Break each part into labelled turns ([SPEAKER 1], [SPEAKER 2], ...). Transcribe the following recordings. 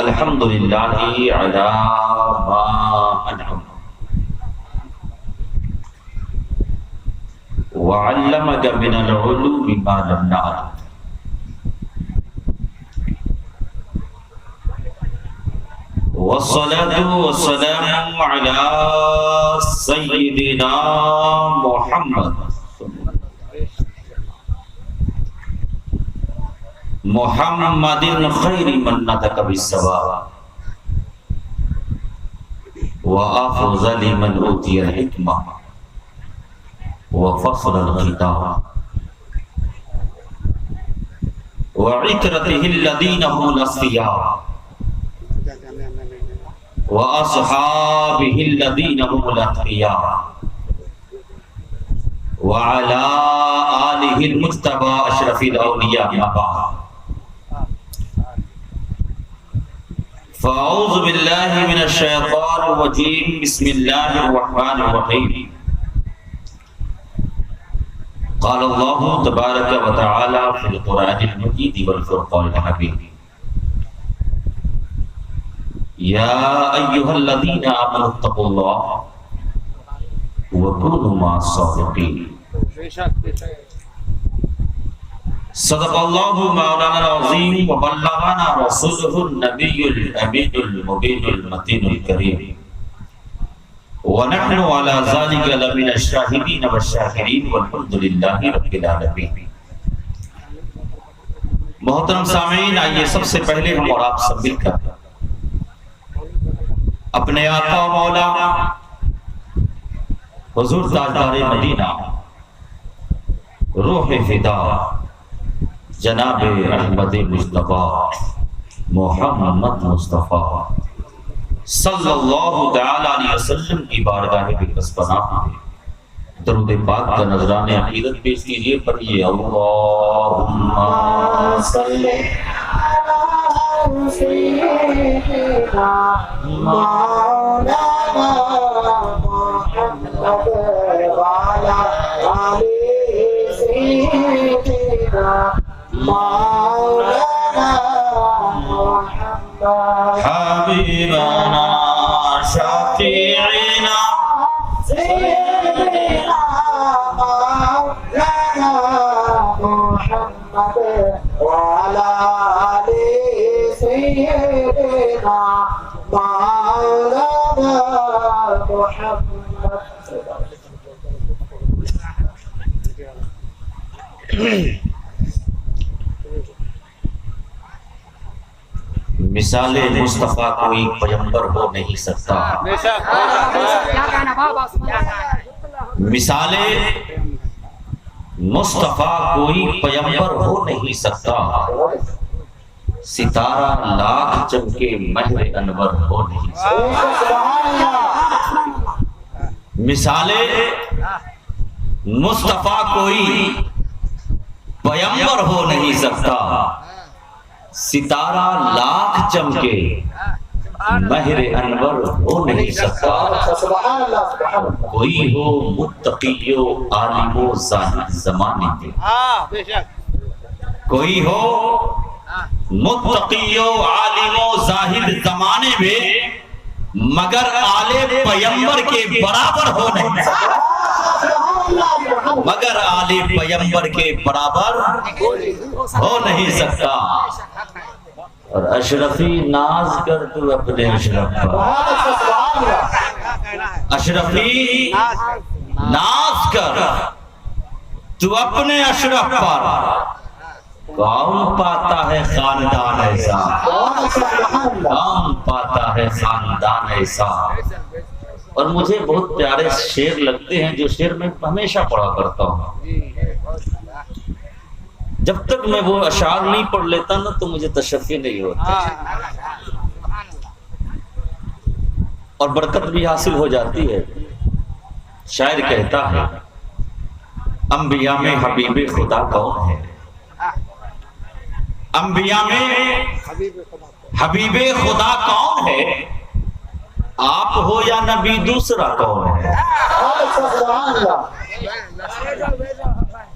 [SPEAKER 1] الحمدللہ علی ما انعم وعلمك من العلوم ما لم نعلم والصلاة والسلام على سيدنا محمد خير من نطق بالصواب وأفضل من أوتي الحكمة وفصل الخطاب وعترته الذين هم الأصفياء وأصحابه الذين هم الأتقياء وعلى آله المجتبى أشرف الأولياء ما بعد فأعوذ بالله من الشيطان الرجيم بسم الله الرحمن الرحيم قال الله تبارك وتعالى في القرآن المجيد والفرقان الحميد يا أيها الذين آمنوا اتقوا الله وكونوا مع الصادقين صدق الله مولانا العظيم وبلغنا رسوله النبي الأمين المبين المتين الكريم ونحن على ذلك لمن الشاهدين والشاكرين والحمد لله رب العالمين. محترم سامعین، آئیے سب سے پہلے ہم اور آپ سب مل کر اپنے آقا و مولا حضور تاجدار مدینہ روح فدا جناب احمد مصطفیٰ محمد مصطفیٰ صلی اللہ تعالی علیہ وسلم کی بارگاہ بقدس پناہ میں درود پاک کا نذرانِ عقیدت پیش کیجئے. پڑھیے اللہم صلی علی سیدنا مولانا محمد وعلی آلِ سیدنا مولانا محمد حبیبنا شفیعنا سیدنا مولانا محمد وعلى آل سيدنا مولانا محمد. مثال مصطفیٰ کوئی پیغمبر ہو نہیں سکتا. مثال مصطفیٰ کوئی پیغمبر ہو نہیں سکتا. ستارہ لاکھ چمکے مہر انور ہو نہیں سکتا. مثال مصطفیٰ کوئی پیغمبر ہو نہیں سکتا. ستارہ لاکھ چمکے مہر انور ہو نہیں سکتا. کوئی ہو متقی و عالم و زاہد زمانے میں. کوئی ہو متقی و عالم و زاہد زمانے میں مگر آل پیغمبر کے برابر ہو نہیں سکتا. مگر آل پیغمبر کے برابر ہو نہیں سکتا. اور اشرفی ناز کر تو اپنے اشرف پر. اشرفی ناز کر تو اپنے اشرف پر. کون پاتا ہے خاندان ایسا, کون پاتا ہے خاندان ایسا. اور مجھے بہت پیارے شعر لگتے ہیں جو شعر میں ہمیشہ پڑھا کرتا ہوں. جب تک میں وہ اشعار نہیں پڑھ لیتا نا تو مجھے تشفی نہیں ہوتا اور برکت بھی حاصل ہو جاتی ہے. شاعر کہتا ہے انبیاء میں حبیب خدا کون ہے. انبیاء میں حبیب خدا کون ہے. آپ ہو یا نبی دوسرا کون ہے.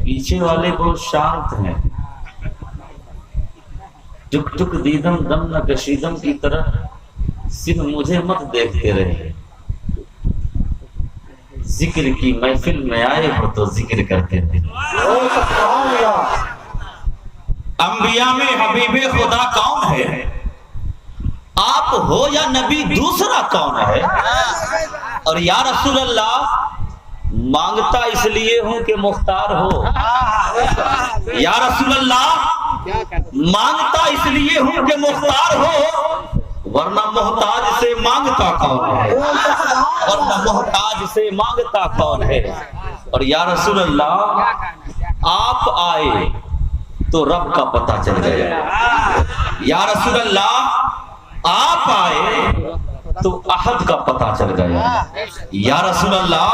[SPEAKER 1] پیچھے والے بہت شانت ہیں. ٹک ٹک دیدم دم نہ کشیدم کی طرح صرف مجھے مت دیکھتے رہے، ذکر کی محفل میں آئے ہو تو ذکر کرتے رہے۔ انبیاء میں حبیب خدا کون ہے؟ آپ ہو یا نبی دوسرا کون ہے؟ اور یا رسول اللہ مانگتا اس لیے ہوں کہ مختار ہو، یا رسول اللہ مانگتا اس لیے ہوں کہ مختار ہو، ورنہ محتاج سے مانگتا کون ہے؟ ورنہ محتاج سے مانگتا کون ہے؟ اور یا رسول اللہ آپ آئے تو رب کا پتہ چل گیا، یا رسول اللہ آپ آئے تو احد کا پتہ چل گیا، یا رسول اللہ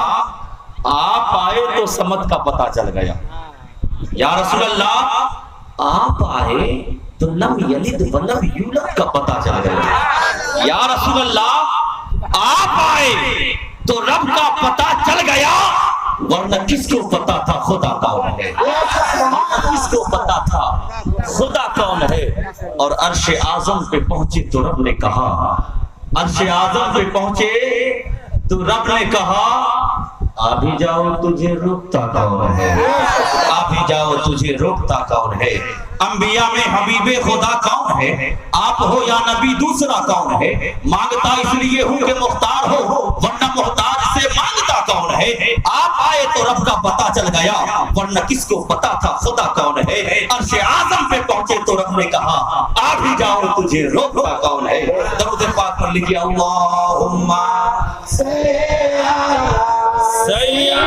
[SPEAKER 1] آپ آئے تو سمد کا پتہ چل گیا، یا رسول اللہ آپ آئے تو لم یلد ولم یولد کا پتہ چل گیا، یا رسول اللہ آپ آئے تو رب کا پتہ چل گیا، ورنہ کس کو پتا تھا خدا کون ہے؟ کس کو پتا تھا خدا کون ہے؟ اور عرش اعظم پہ پہنچے تو رب نے کہا، عرش اعظم پہ پہنچے تو رب نے کہا ابھی جاؤ تجھے روکتا کون ہے؟ ابھی جاؤ تجھے روکتا کون ہے؟ انبیاء میں حبیب خدا کون ہے؟ آپ ہو یا نبی دوسرا کون ہے؟ مانگتا اس لیے ہوں کہ مختار ہو، ورنہ محتاج سے مانگتا کون ہے؟ آپ آئے تو رب کا پتہ چل گیا، ورنہ کس کو پتا تھا خدا کون ہے؟ عرش اعظم پہ پہنچے تو رب نے کہا ابھی جاؤ تجھے روکتا کون ہے؟ درود پاک پر لکھیے اللہم سیدنا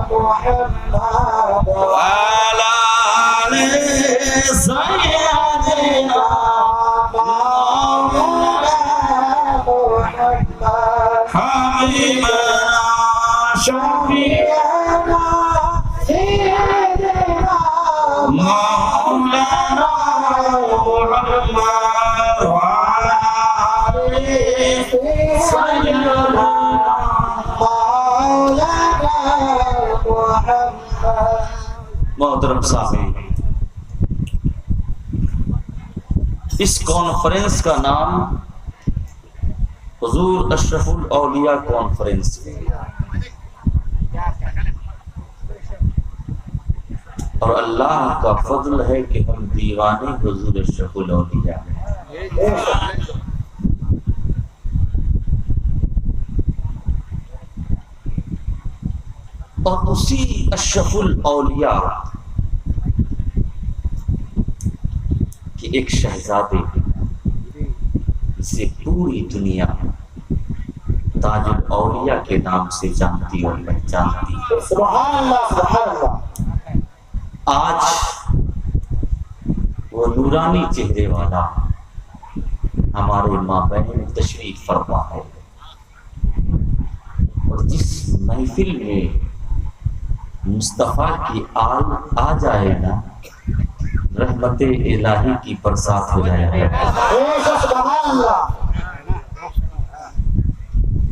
[SPEAKER 1] محمد وعلى آل سيدنا حبيبنا شفيعنا سيدنا مولانا محمد وعلى آل سيدنا محترم صاحب، اس کانفرنس کا نام حضور اشرف الاولیاء کانفرنس ہے، اور اللہ کا فضل ہے کہ ہم دیوانے حضور اشرف الاولیاء ہیں۔ اور اسی اشرف الاولیاء کی ایک شہزادے جسے پوری دنیا تاج الاولیاء کے نام سے جانتی اور پہچانتی،
[SPEAKER 2] سبحان اللہ سبحان اللہ،
[SPEAKER 1] آج وہ نورانی چہرے والا ہمارے مابین تشریف فرما ہے، اور جس محفل میں مصطفیٰ کی آل آ جائے نا، رحمت الہی کی برسات ہو جائے گا۔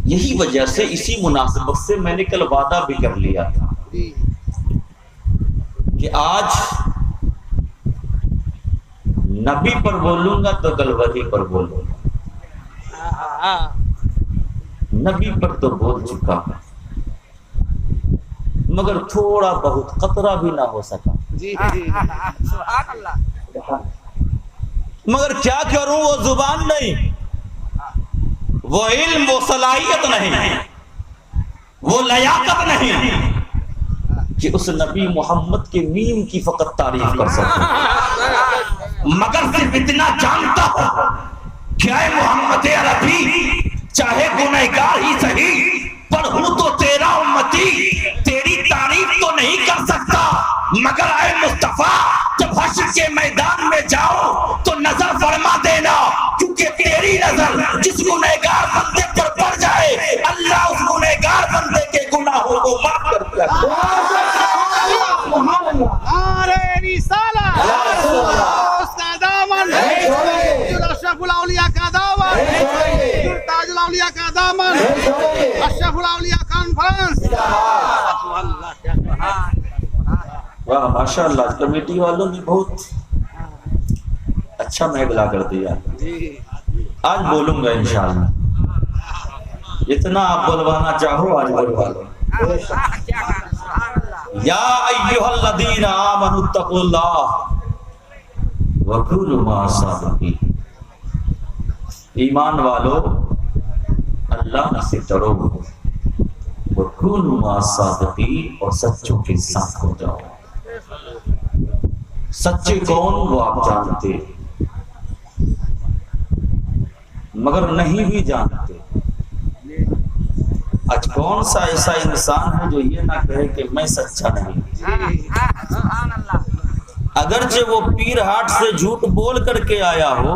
[SPEAKER 1] یہی وجہ سے اسی مناسبت سے میں نے کل وعدہ بھی کر لیا تھا کہ آج نبی پر بولوں گا تو کل وحی پر بولوں گا۔ نبی پر تو بول چکا مگر تھوڑا بہت قطرہ بھی نہ ہو سکا، مگر کیا کروں، وہ زبان نہیں، وہ علم، وہ صلاحیت نہیں، وہ لیاقت نہیں کہ اس نبی محمد کے میم کی فقط تعریف کر سکوں، مگر صرف اتنا جانتا ہوں کہ اے محمد عربی، چاہے گنہگار ہی صحیح پر ہوں تو تیرا امتی، تیری تعریف تو نہیں کر سکتا، مگر اے مصطفیٰ جب حشر کے میدان میں جاؤ تو نظر فرما دینا، کیونکہ تیری نظر جس گنہگار بندے پر پڑ جائے اللہ اس گنہگار بندے کے گناہوں کو معاف کر دیا۔
[SPEAKER 2] نعرہ رسالہ، اس کا دامن اشرف الاولیاء کا دامن، تاج الاولیاء کا دامن، اشرف الاولیاء کانفرنس۔
[SPEAKER 1] واہ ماشاءاللہ، کمیٹی والوں نے بہت اچھا محفل کر دیا. آج بولوں گا انشاءاللہ، جتنا آپ بلوانا چاہو آج بلوا لو. یا ایھا الذین آمنوا اتقوا اللہ وکونوا مع الصادقین. ایمان والو اللہ سے ڈرو، وکونوا مع الصادقین، اور سچوں کے ساتھ ہو جاؤ. سچے کون وہ آپ جانتے، مگر نہیں بھی جانتے. آج کون سا ایسا انسان ہے جو یہ نہ کہے کہ میں سچا نہیں. اگرچہ وہ پیر ہاٹ سے جھوٹ بول کر کے آیا ہو،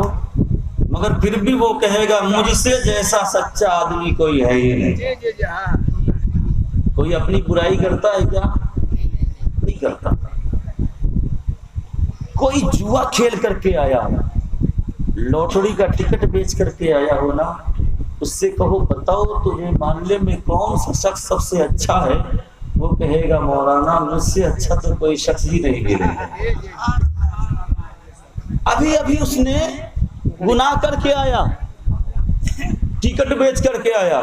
[SPEAKER 1] مگر پھر بھی وہ کہے گا مجھ سے جیسا سچا آدمی کوئی ہے ہی نہیں. کوئی اپنی برائی کرتا ہے کیا؟ نہیں کرتا. کوئی جوا کھیل کر کے آیا ہو، لوٹری کا ٹکٹ بیچ کر کے آیا ہو نا، اس سے کہو بتاؤ تمہیں معاملے میں کون سا شخص سب سے اچھا ہے، وہ کہے گا مولانا مجھ سے اچھا تو کوئی شخص ہی نہیں ملے گا. ابھی ابھی اس نے گناہ کر کے آیا، ٹکٹ بیچ کر کے آیا،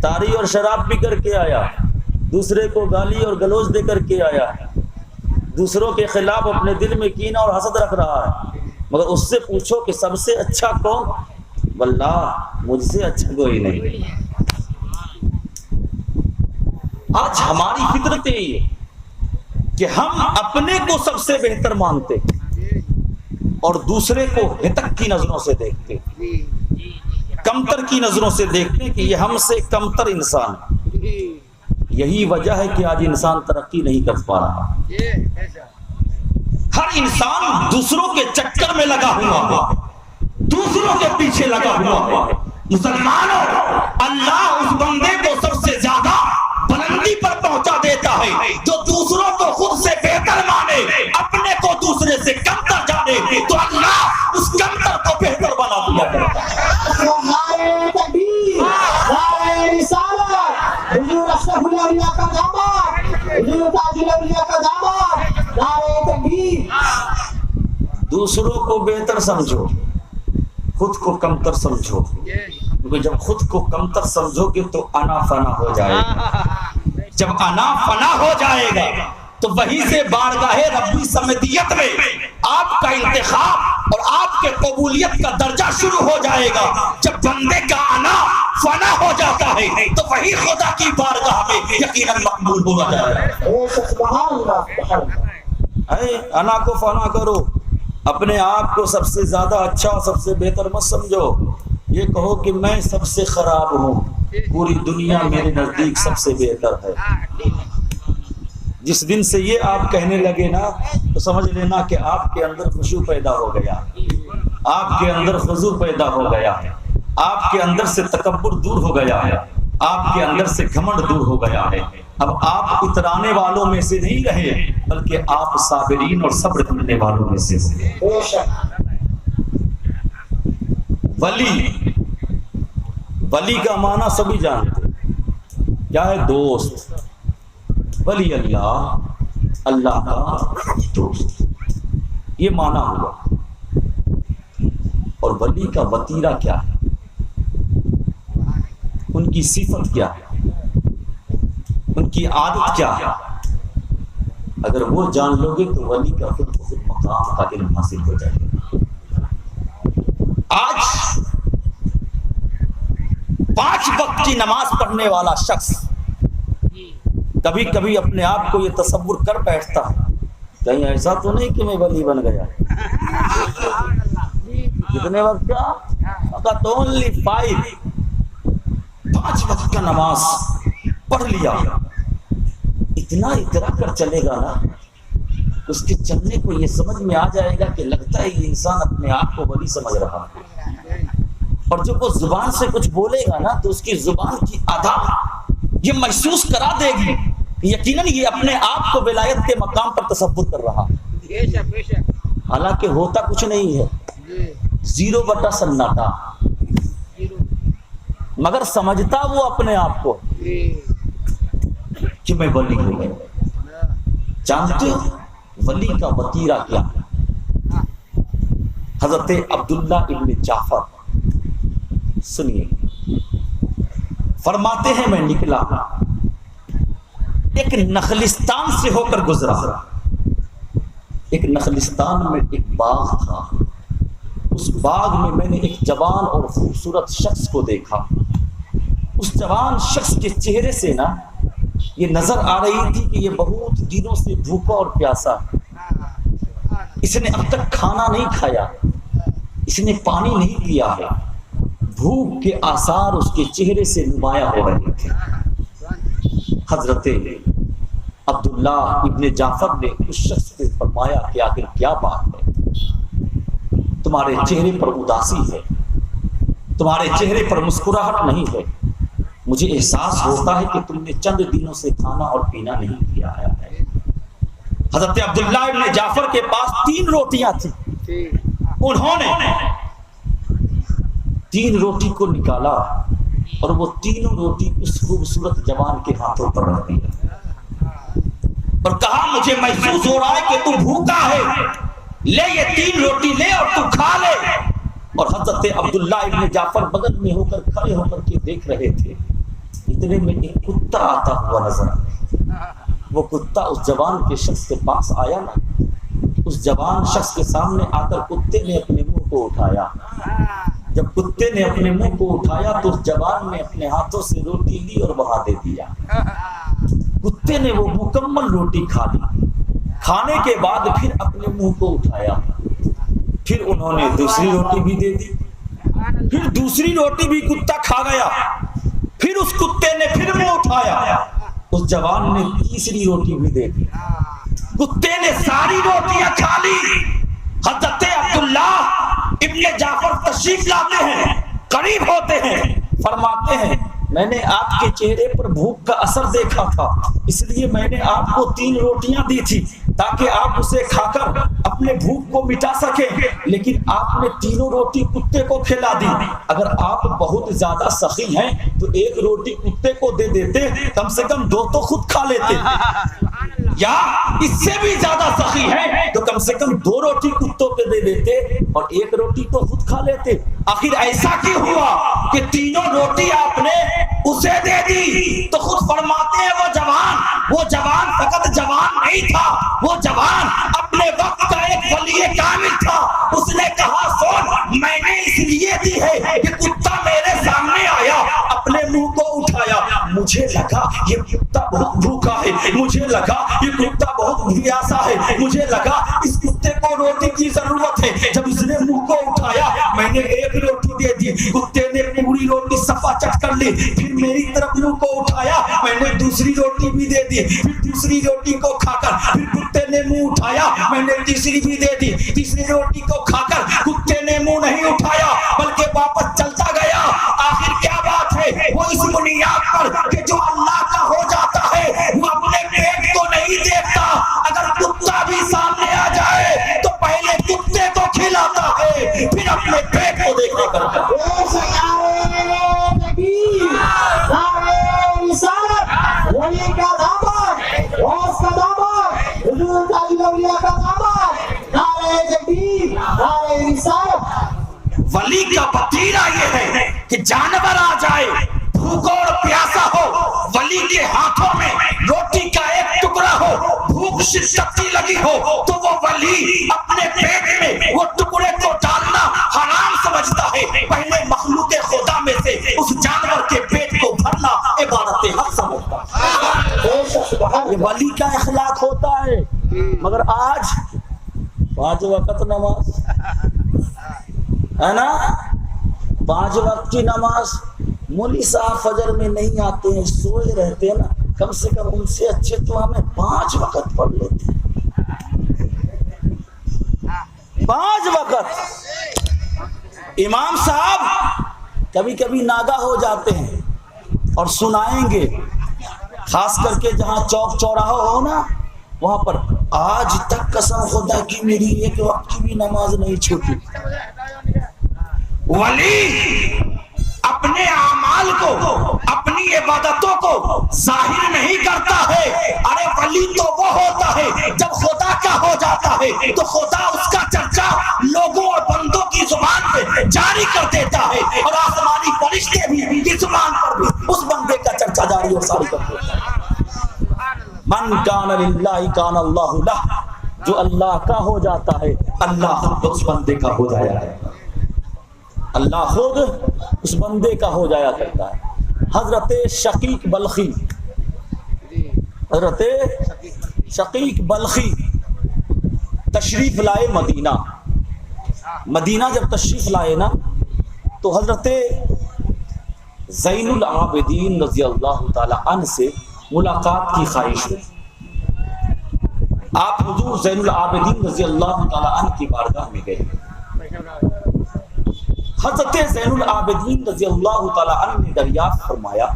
[SPEAKER 1] تاری اور شراب پی کر کے آیا، دوسرے کو گالی اور گلوچ دے کر کے آیا، دوسروں کے خلاف اپنے دل میں کینہ اور حسد رکھ رہا ہے، مگر اس سے پوچھو کہ سب سے اچھا کون؟ واللہ مجھ سے اچھا کوئی نہیں. آج ہماری فطرت یہ کہ ہم اپنے کو سب سے بہتر مانتے اور دوسرے کو ہتک کی نظروں سے دیکھتے، کمتر کی نظروں سے دیکھتے کہ یہ ہم سے کمتر انسان. یہی وجہ ہے کہ آج انسان ترقی نہیں کر پا رہا. ہر انسان دوسروں کے چکر میں لگا ہوا ہے، دوسروں کے پیچھے لگا ہوا ہے. مسلمانوں، اللہ اس بندے کو سب سے زیادہ بلندی پر پہنچا دیتا ہے جو دوسروں کو خود سے بہتر مانے، اپنے کو دوسرے سے کمتر جانے، تو اللہ اس کمتر کو بہتر بنا دیا کرتا ہے.
[SPEAKER 2] نعرہ تکبیر، نعرہ رسالت، حضور اشرف الاولیاء کا داماد، حضور تاج الاولیاء کا داماد، نعرہ تکبیر.
[SPEAKER 1] دوسروں کو بہتر سمجھو، خود کو کمتر سمجھو، کیونکہ جب خود کو کمتر سمجھو گے تو انا فنا ہو جائے گا. جب انا فنا ہو جائے گا تو وہیں سے بارگاہ ربی سمدیت میں آپ کا انتخاب اور آپ کے قبولیت کا درجہ شروع ہو جائے گا. جب بندے کا انا فنا ہو جاتا ہے تو وہی خدا کی بارگاہ میں یقیناً مقبول ہو جائے گا.
[SPEAKER 2] سبحان اللہ.
[SPEAKER 1] انا کو فنا کرو، اپنے آپ کو سب سے زیادہ اچھا اور سب سے بہتر مت سمجھو. یہ کہو کہ میں سب سے خراب ہوں، پوری دنیا میرے نزدیک سب سے بہتر ہے. جس دن سے یہ آپ کہنے لگے نا تو سمجھ لینا کہ آپ کے اندر خشوع پیدا ہو گیا، آپ کے اندر خضوع پیدا ہو گیا ہے، آپ کے اندر سے تکبر دور ہو گیا ہے، آپ کے اندر سے گھمنڈ دور ہو گیا ہے. اب آپ اترانے والوں میں سے نہیں رہے بلکہ آپ صابرین اور صبر کرنے والوں میں سے ہوئے. ولی کا معنی سبھی جانتے کیا ہے؟ دوست. ولی اللہ، اللہ کا دوست، یہ معنی ہوا. اور ولی کا وتیرہ کیا ہے، ان کی صفت کیا ہے، ان کی عادت کیا ہے؟ اگر وہ جان لو گے تو ولی کا خود بخود مقام کا علم حاصل ہو جائے گا. آج 5 وقت کی نماز پڑھنے والا شخص کبھی کبھی اپنے آپ کو یہ تصور کر بیٹھتا ہے کہیں ایسا تو نہیں کہ میں ولی بن گیا. کتنے وقت کا؟ فقط only 5 وقت کا نماز پڑھ لیا. اتنا اترا کر چلے گا نا، اس کے چلنے کو یہ سمجھ میں آ جائے گا کہ لگتا ہے یہ انسان اپنے آپ کو ولی سمجھ رہا ہے. اور جب وہ زبان سے کچھ بولے گا نا تو اس کی زبان کی ادا یہ محسوس کرا دے گی یقیناً یہ اپنے آپ کو ولایت کے مقام پر تصور کر رہا ہے، حالانکہ ہوتا کچھ نہیں ہے، 0 سناٹا. مگر سمجھتا وہ اپنے آپ کو کہ میں ولی ہوں. جانتے ہو ولی کا وتیرہ کیا؟ حضرت عبداللہ ابن جعفر سنیے، فرماتے ہیں میں نکلا، ایک نخلستان سے ہو کر گزرا، ایک نخلستان میں ایک باغ تھا، اس باغ میں نے ایک جوان اور خوبصورت شخص کو دیکھا۔ اس جوان شخص کے چہرے سے نا یہ نظر آ رہی تھی کہ یہ بہت دنوں سے بھوکا اور پیاسا، اس نے اب تک کھانا نہیں کھایا، اس نے پانی نہیں پیا ہے، بھوک کے آثار اس کے چہرے سے نمایاں ہو رہے تھے۔ حضرت عبداللہ ابن جعفر نے اس شخص سے فرمایا کہ آخر کیا بات ہے، تمہارے چہرے پر اداسی ہے، تمہارے چہرے پر مسکراہٹ نہیں ہے، مجھے احساس ہوتا ہے کہ تم نے چند دنوں سے کھانا اور پینا نہیں کیا ہے۔ حضرت عبداللہ ابن جعفر کے پاس 3 روٹیاں تھیں، انہوں نے 3 روٹی کو نکالا اور وہ تینوں روٹی اس خوبصورت جوان کے ہاتھوں پر رکھ دی اور کہا مجھے محسوس ہو رہا ہے کہ تو بھوکا ہے، لے یہ 3 روٹی لے اور تو کھا لے۔ اور حضرت عبداللہ ابن جعفر بغل میں ہو کر کھڑے ہو کر کے دیکھ رہے تھے، اتنے میں ایک کتا آتا ہوا نظر آیا۔ وہ کتا اس جوان کے شخص کے پاس آیا نا، اس جوان شخص کے سامنے آ کر کتے نے اپنے منہ کو اٹھایا۔ جب کتے نے اپنے منہ کو اٹھایا تو اس جوان نے اپنے ہاتھوں سے روٹی لی اور بہا دے دیا۔ کتے نے وہ مکمل روٹی کھا لی، کھانے کے بعد پھر اپنے منہ کو اٹھایا، پھر انہوں نے دوسری روٹی بھی دے دی، پھر دوسری روٹی بھی کتا کھا گیا، پھر اس کتے نے پھر منہ اٹھایا، اس جوان نے تیسری روٹی بھی دے دی، کتے نے ساری روٹیاں کھا لی۔ حضرت عبداللہ ابن جعفر تشریف لاتے ہیں، قریب ہوتے ہیں، فرماتے ہیں میں نے آپ کے چہرے پر بھوک کا اثر دیکھا تھا، اس لیے میں نے آپ کو 3 روٹیاں دی تھی تاکہ آپ اسے کھا کر اپنے بھوک کو مٹا سکیں، لیکن آپ نے 3 روٹی کتے کو کھلا دی۔ اگر آپ بہت زیادہ سخی ہیں تو 1 روٹی کتے کو دے دیتے، کم سے کم 2 تو خود کھا لیتے، یا اس سے بھی زیادہ سخی ہیں تو کم سے کم 2 روٹی کتوں کو دے دیتے اور 1 روٹی تو خود کھا لیتے۔ آخر ایسا کیوں ہوا کہ 3 روٹی آپ نے اسے دے دی؟ تو خود فرماتے ہیں وہ جوان فقط جوان نہیں تھا، وہ جوان اپنے وقت کا ایک ولی کامل تھا۔ اس نے کہا سن، میں نے اس لیے دی ہے کہ کتا میرے سامنے آیا، اپنے منہ کو اٹھایا، مجھے لگا یہ کتا بہت بھوکا ہے، مجھے لگا یہ کتا بہت پیاسا ہے، مجھے لگا اس کتے کو روٹی کی ضرورت ہے۔ جب اس نے منہ کو اٹھایا میں نے 1 روٹی دے دی، کتے نے پوری روٹی صفا چٹ کر لی، پھر میری طرف منہ کو اٹھایا میں نے دوسری روٹی بھی دے دی، پھر دوسری روٹی کو کھا کر پھر کتے نے منہ اٹھایا میں نے تیسری بھی دے دی، تیسری روٹی کو کھا کر کتے نے منہ نہیں اٹھایا بلکہ واپس چلتا گیا۔ آخر کیا بات ہے؟ وہ اس بنیاد پر کہ جو اللہ کا ہو جاتا ہے وہ اپنے پیٹ کو نہیں دیکھتا، اگر کتا بھی سامنے آ جائے تو پہلے کتے کو کھلاتا ہے پھر اپنے پیٹ کو دیکھنے کرتا ہے۔
[SPEAKER 2] ولی کا دامن، غوث کا دامن، حضور تاج الاولیاء کا دامن، نعرہ تکبیر، نعرہ رسالت۔
[SPEAKER 1] ولی کا وتیرہ یہ ہے کہ جانور آ جائے، بھوکا اور پیاسا ہو، ولی کے ہاتھوں میں روٹی کا ایک ٹکڑا ہو، بھوک شدت کی لگی ہو تو وہ ولی اپنے پیٹ میں وہ ٹکڑے کو ڈالنا حرام سمجھتا ہے، پہلے مخلوق خدا میں سے اس جانور کے پیٹ کو بھرنا عبادت حق سمجھتا ہے۔ یہ ولی کا اخلاق ہوتا ہے۔ مگر آج 5 وقت نماز ہے نا، 5 وقت کی نماز، مولوی صاحب فجر میں نہیں آتے ہیں، سوئے رہتے ہیں نا، کم سے کم ان سے اچھے تو ہمیں 5 وقت پڑھ لیتے ہیں۔ 5 وقت امام صاحب کبھی کبھی ناگا ہو جاتے ہیں اور سنائیں گے، خاص کر کے جہاں چوک چوراہا ہو نا وہاں پر، آج تک قسم خدا کی میری 1 وقت کی بھی نماز نہیں چھوٹی۔ ولی اپنے اعمال کو، اپنی کی عبادتوں کو ظاہر نہیں کرتا ہے. ارے ولی تو وہ ہوتا ہے جب خدا کا ہو جاتا ہے تو خدا اس کا چرچا لوگوں اور بندوں کی زبان پہ جاری کر دیتا ہے, اور آسمانی فرشتے بھی کی زبان پر بھی اس بندے کا چرچا جاری اور ساری کر دیتا ہے. من کان للہ کان اللہ لہ, جو اللہ کا ہو جاتا ہے اللہ خود اس بندے کا ہو جایا ہے, اللہ خود اس بندے کا ہو جایا کرتا ہے. حضرت شقیق بلخی, حضرت شقیق بلخی تشریف لائے مدینہ. مدینہ جب تشریف لائے نا تو حضرت زین العابدین رضی اللہ تعالی عنہ سے ملاقات کی خواہش ہوئی. آپ حضور زین العابدین رضی اللہ تعالی عنہ کی بارگاہ میں گئے. حضرت زین العابدین رضی اللہ تعالی عنہ نے دریافت فرمایا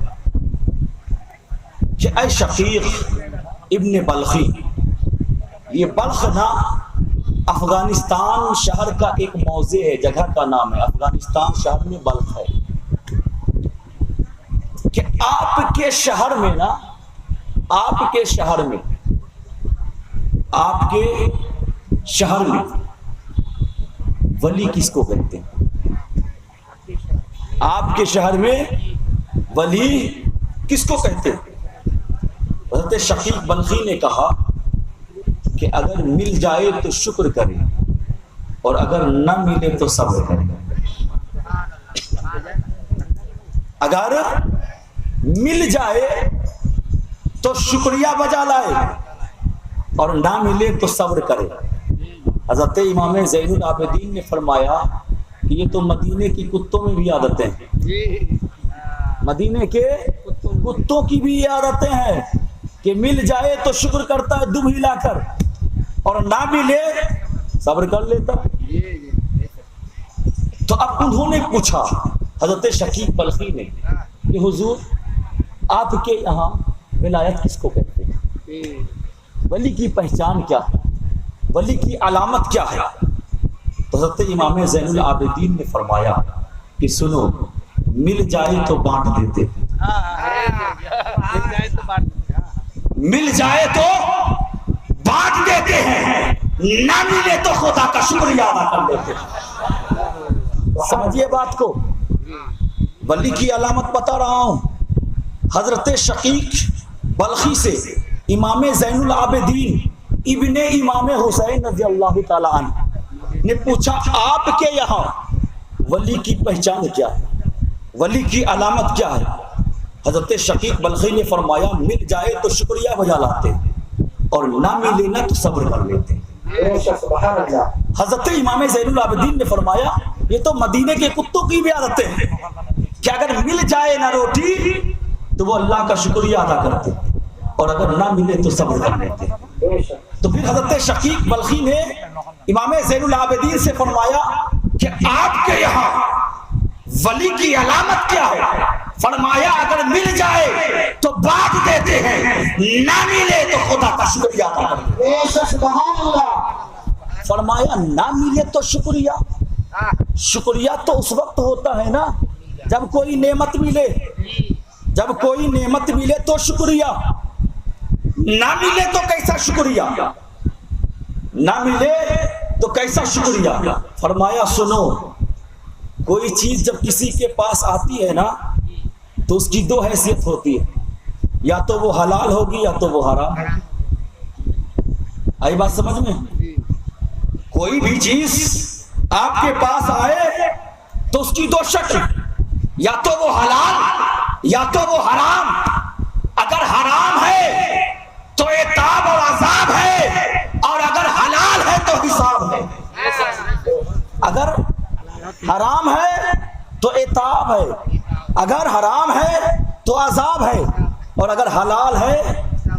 [SPEAKER 1] کہ اے شقیق ابن بلخی, یہ بلخ نا افغانستان شہر کا ایک موضع ہے, جگہ کا نام ہے, افغانستان شہر میں بلخ ہے, کہ آپ کے شہر میں نا, آپ کے شہر میں, آپ کے شہر میں ولی کس کو کہتے ہیں؟ آپ کے شہر میں ولی کس کو کہتے ہیں؟ حضرت شقیق بلخی نے کہا کہ اگر مل جائے تو شکر کرے اور اگر نہ ملے تو صبر کرے. اگر مل جائے تو شکریہ بجا لائے اور نہ ملے تو صبر کرے. حضرت امام زین العابدین نے فرمایا کہ یہ تو مدینے کی کتوں میں بھی عادتیں ہیں, مدینے کے کتوں کی بھی یہ عادتیں ہیں کہ مل جائے تو شکر کرتا ہے دم ہلا کر, اور نہ ملے صبر کر لیتا. تو اب انہوں نے پوچھا حضرت شقیق بلخی نے کہ حضور آپ کے یہاں ولایت کس کو کہتے ہیں؟ ولی کی پہچان کیا ہے, ولی کی علامت کیا ہے؟ تو حضرت امام زین العابدین نے فرمایا کہ سنو, مل جائے تو بانٹ دیتے, مل جائے تو بانٹ دیتے ہیں, نہ ملے تو خدا کا شکریہ ادا کر لیتے ہیں. سمجھیے بات کو, ولی کی علامت بتا رہا ہوں. حضرت شقیق بلخی سے امام زین العابدین ابن امام حسین رضی اللہ تعالی عنہ نے پوچھا آپ کے یہاں ولی کی پہچان کیا ہے, ولی کی علامت کیا ہے؟ حضرت شقیق بلخی نے فرمایا مل جائے تو شکریہ بجا لاتے اور نہ ملے نہ تو صبر کر لیتے. حضرت امام زین العابدین نے فرمایا یہ تو مدینے کے کتوں کی بھی عادتیں ہیں کہ اگر مل جائے نہ روٹی تو وہ اللہ کا شکریہ ادا کرتے اور اگر نہ ملے تو صبر کر لیتے. تو پھر حضرت شقیق بلخی نے امام زین العابدین سے فرمایا کہ آپ کے یہاں ولی کی علامت کیا ہے؟ فرمایا اگر مل جائے تو بانٹ دیتے ہیں, نہ ملے تو خدا کا شکریہ ادا کرتے ہیں. فرمایا نہ ملے تو شکریہ, شکریہ تو اس وقت ہوتا ہے نا جب کوئی نعمت ملے, جب کوئی نعمت ملے تو شکریہ, نہ ملے تو کیسا شکریہ, نہ ملے تو کیسا شکریہ. فرمایا سنو, کوئی چیز جب کسی کے پاس آتی ہے نا تو اس کی دو حیثیت ہوتی ہے, یا تو وہ حلال ہوگی یا تو وہ حرام. آئی بات سمجھ میں؟ کوئی بھی چیز آپ کے پاس آئے تو اس کی دو شکل, یا تو وہ حلال یا تو وہ حرام. اگر حرام ہے تو عتاب اور عذاب ہے, اور اگر حلال ہے تو حساب ہے. اگر حرام ہے تو عتاب ہے, اگر حرام ہے تو عذاب ہے, اور اگر حلال ہے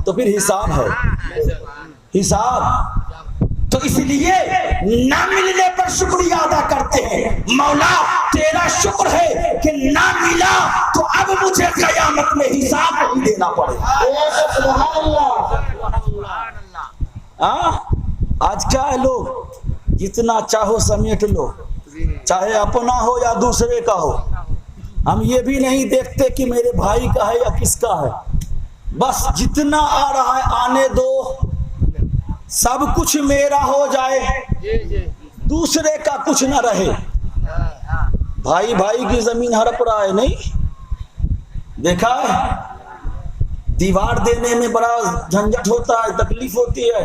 [SPEAKER 1] تو پھر حساب ہے, حساب. تو اس لیے نہ ملنے پر شکریہ ادا کرتے ہیں, مولا تیرا شکر ہے کہ نہ ملا تو اب مجھے قیامت میں حساب نہیں دینا پڑے. آج کیا ہے, لوگ جتنا چاہو سمیٹ لو, چاہے اپنا ہو یا دوسرے کا ہو,
[SPEAKER 3] ہم یہ بھی نہیں دیکھتے کہ میرے بھائی کا ہے یا کس کا ہے، بس جتنا آ رہا ہے آنے دو، سب کچھ میرا ہو جائے، دوسرے کا کچھ نہ رہے۔ بھائی بھائی کی زمین ہڑپ رہا ہے، نہیں دیکھا ہے؟ دیوار دینے میں بڑا جھنجٹ ہوتا ہے، تکلیف ہوتی ہے۔